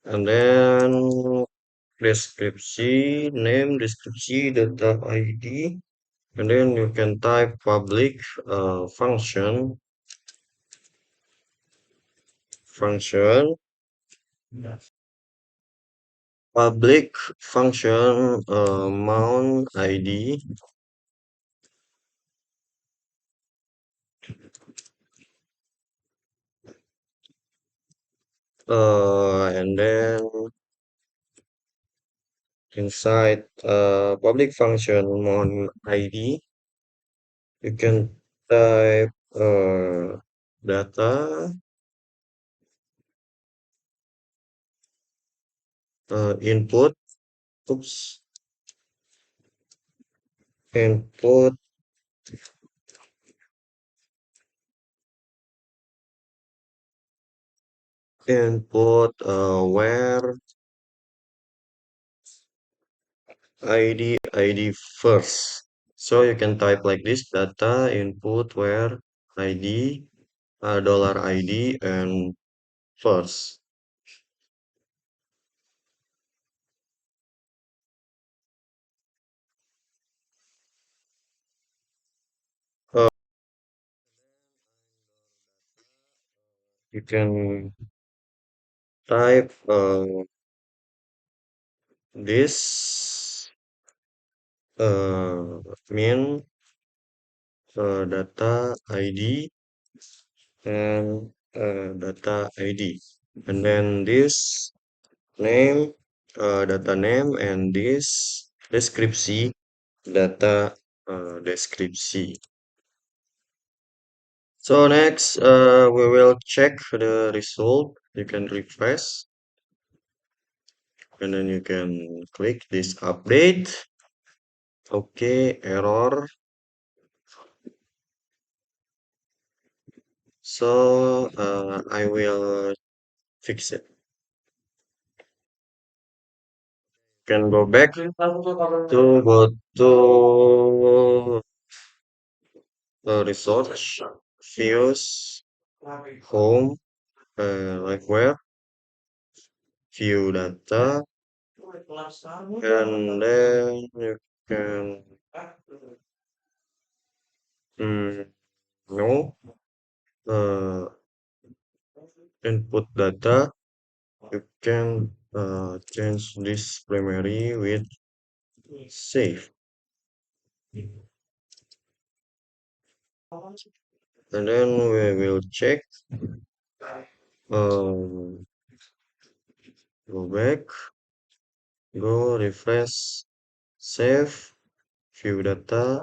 and then deskripsi data ID, and then you can type function public function mount ID, and then inside public function mount ID, you can type data input, oops, input, where ID first. So you can type like this: data input where ID, dollar ID, and first. Uh, you can type this mean data ID and data ID. And then this name, data name, and this description, data description. So next, we will check the result. You can refresh, and then you can click this update. Okay, error. So I will fix it. Can go back to go to research, views, home, like where, view data, and then you can mm, no uh, input data. You can change this primary with save, and then we will check. Um, Go back, go refresh, save, view data,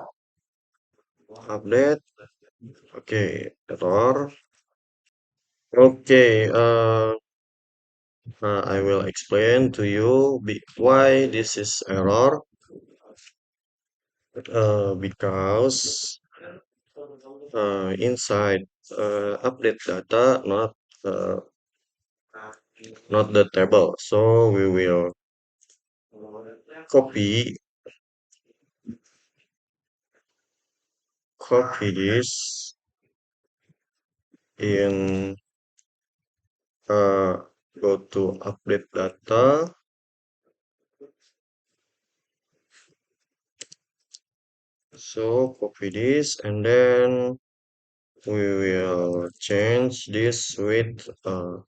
update. Okay, error. Okay, I will explain to you why this is error. Because inside update data, uh, not the table. So we will copy copy this in uh, go to update data. So copy this and then we will change this with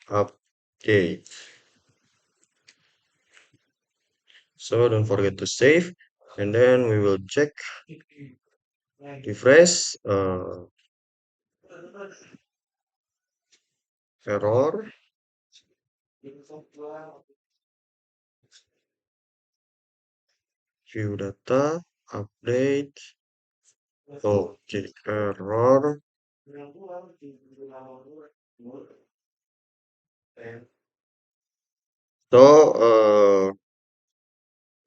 update. So don't forget to save and then we will check refresh error view data update. Okay, error. So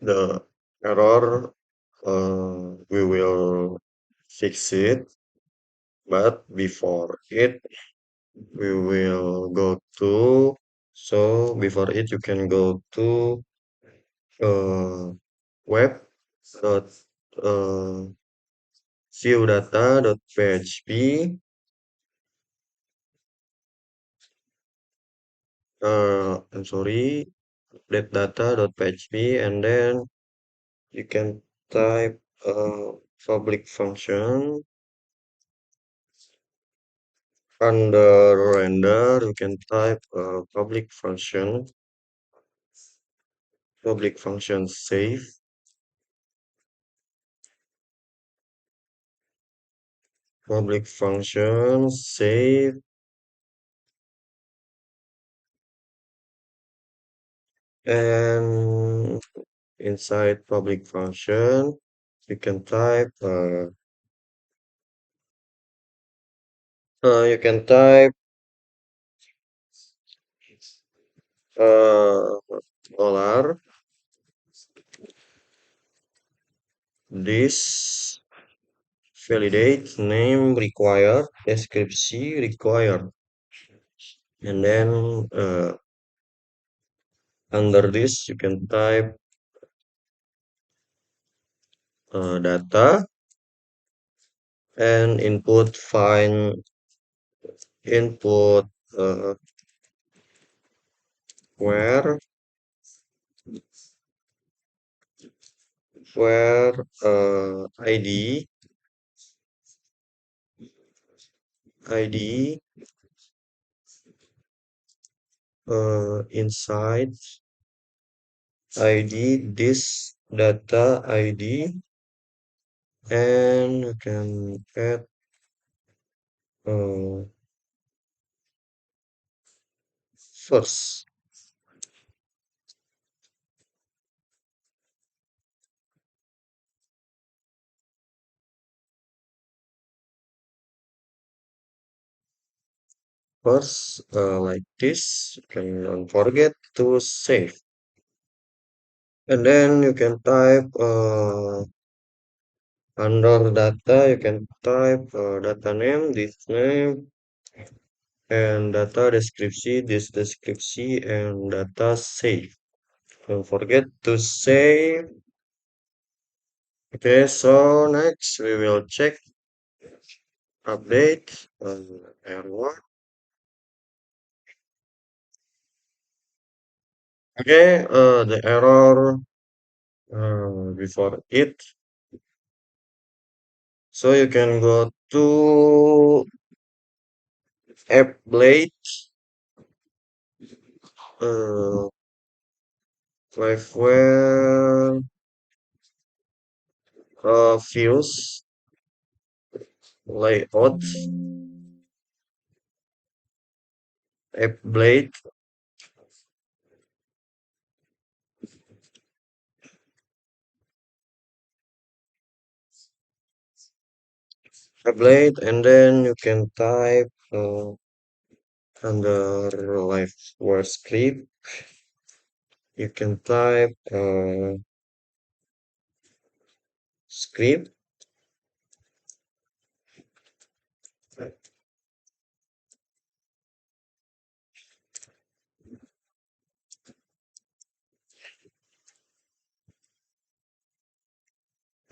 the error we will fix it, but before it we will go to so before it you can go to uh, web dot uh, view data dot php I'm sorry update data dot php and then you can type public function under render you can type public function save public function save and inside public function you can type uh, dollar this validate name required description required and then under this you can type data and input uh, where id inside id this data id and you can add uh, first. First, like this, you can don't forget to save. And then you can type under data, you can type data name, this name, and data description, this description, and data save. Don't forget to save. Okay, so next we will check update error. Okay, the error before it. So you can go to app blade uh, Liveware views layout app blade app blade and then you can type under Liveware script you can type script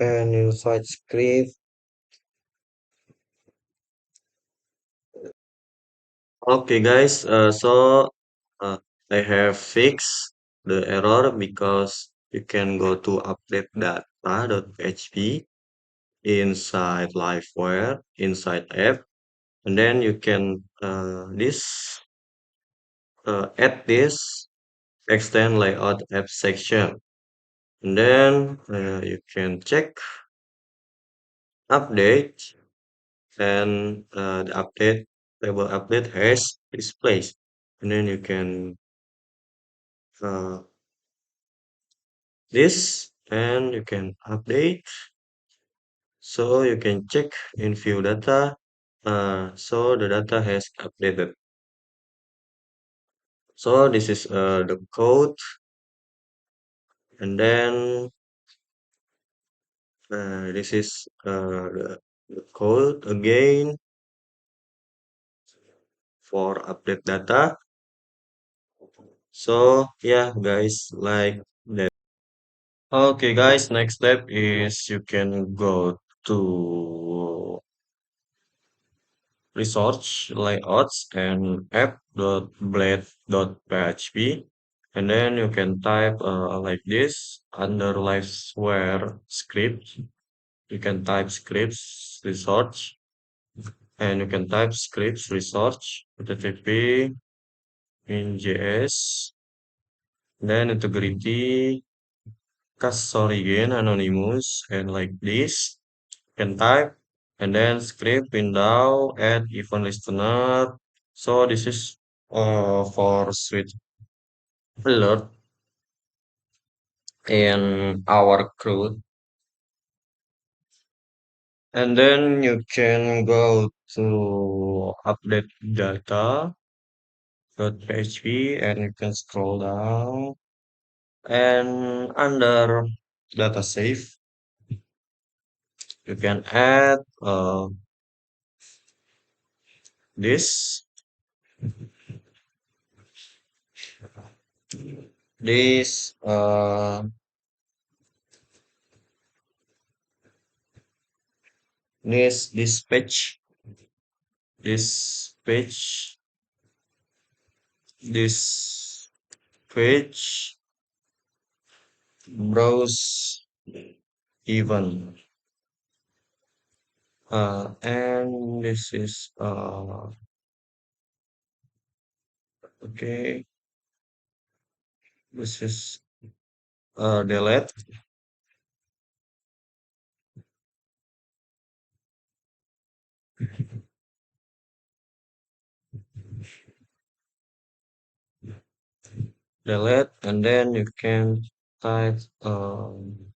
and inside script. Okay, guys. Uh, I have fixed the error because you can go to update data.php inside Liveware, inside app, and then you can add this extend layout app section, and then you can check update, and the update table update has displays, and then you can uh, this and you can update so you can check in view data so the data has updated. So this is the code, and then this is the code again for update data. So yeah guys, like that. Okay guys, next step is you can go to resource layouts and app.blade.php, and then you can type like this under liveware script. You can type scripts resource, and you can type scripts resource http in JS, then integrity sorry again anonymous, and like this you can type, and then script window add event listener. So this is for switch alert in our crew, and then you can go to update data.php and you can scroll down, and under data save you can add this this this page, this page, this page, browse even, and this is okay, this is delete, delete, and then you can type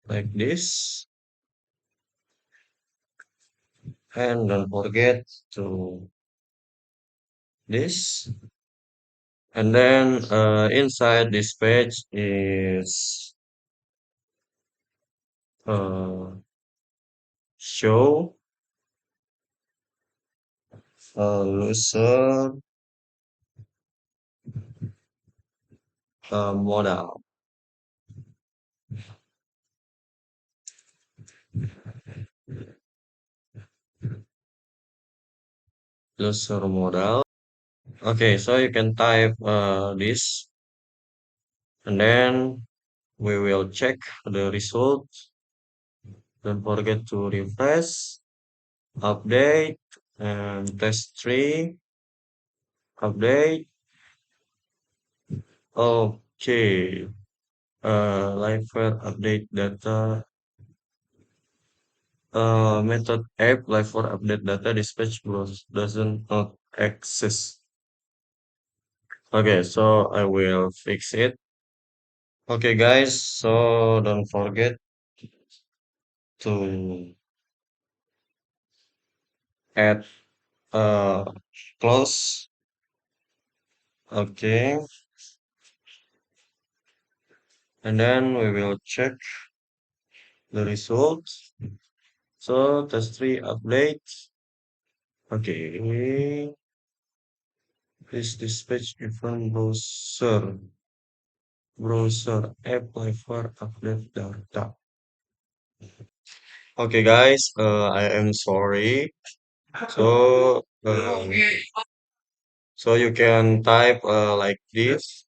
like this, and don't forget to this. And then inside this page is uh, show loser model. Loser model. Okay, so you can type this, and then we will check the result. Don't forget to refresh, update, and test 3, update. Okay, live file update data. Method app live for update data dispatch bros doesn't not exist. Okay, so I will fix it. Okay, guys, so don't forget to add close. Okay, and then we will check the results. So test 3 update. Okay, this dispatch different browser app live for update data. Okay, guys, I am sorry. So, so you can type like this,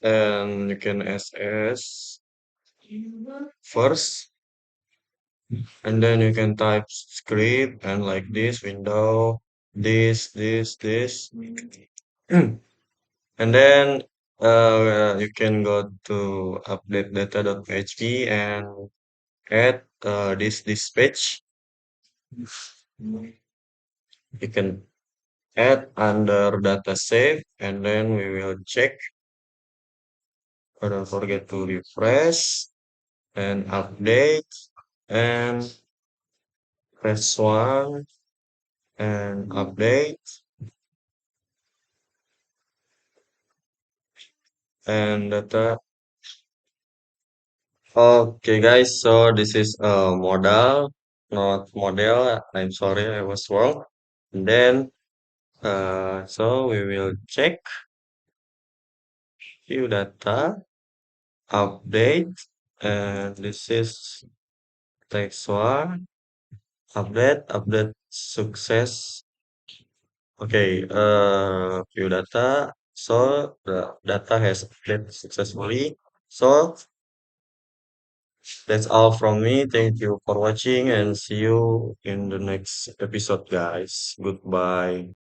and you can SS first, and then you can type script and like this window, this, and then you can go to update data.php and add this page. You can add under data save, and then we will check. Don't forget to refresh and update and press one and update and data. Okay, guys, so this is a model, not model. I'm sorry, I was wrong. And then, so we will check view data, update, and this is text one, update success. Okay, view data. So the data has updated successfully. So that's all from me. Thank you for watching and see you in the next episode, guys. Goodbye.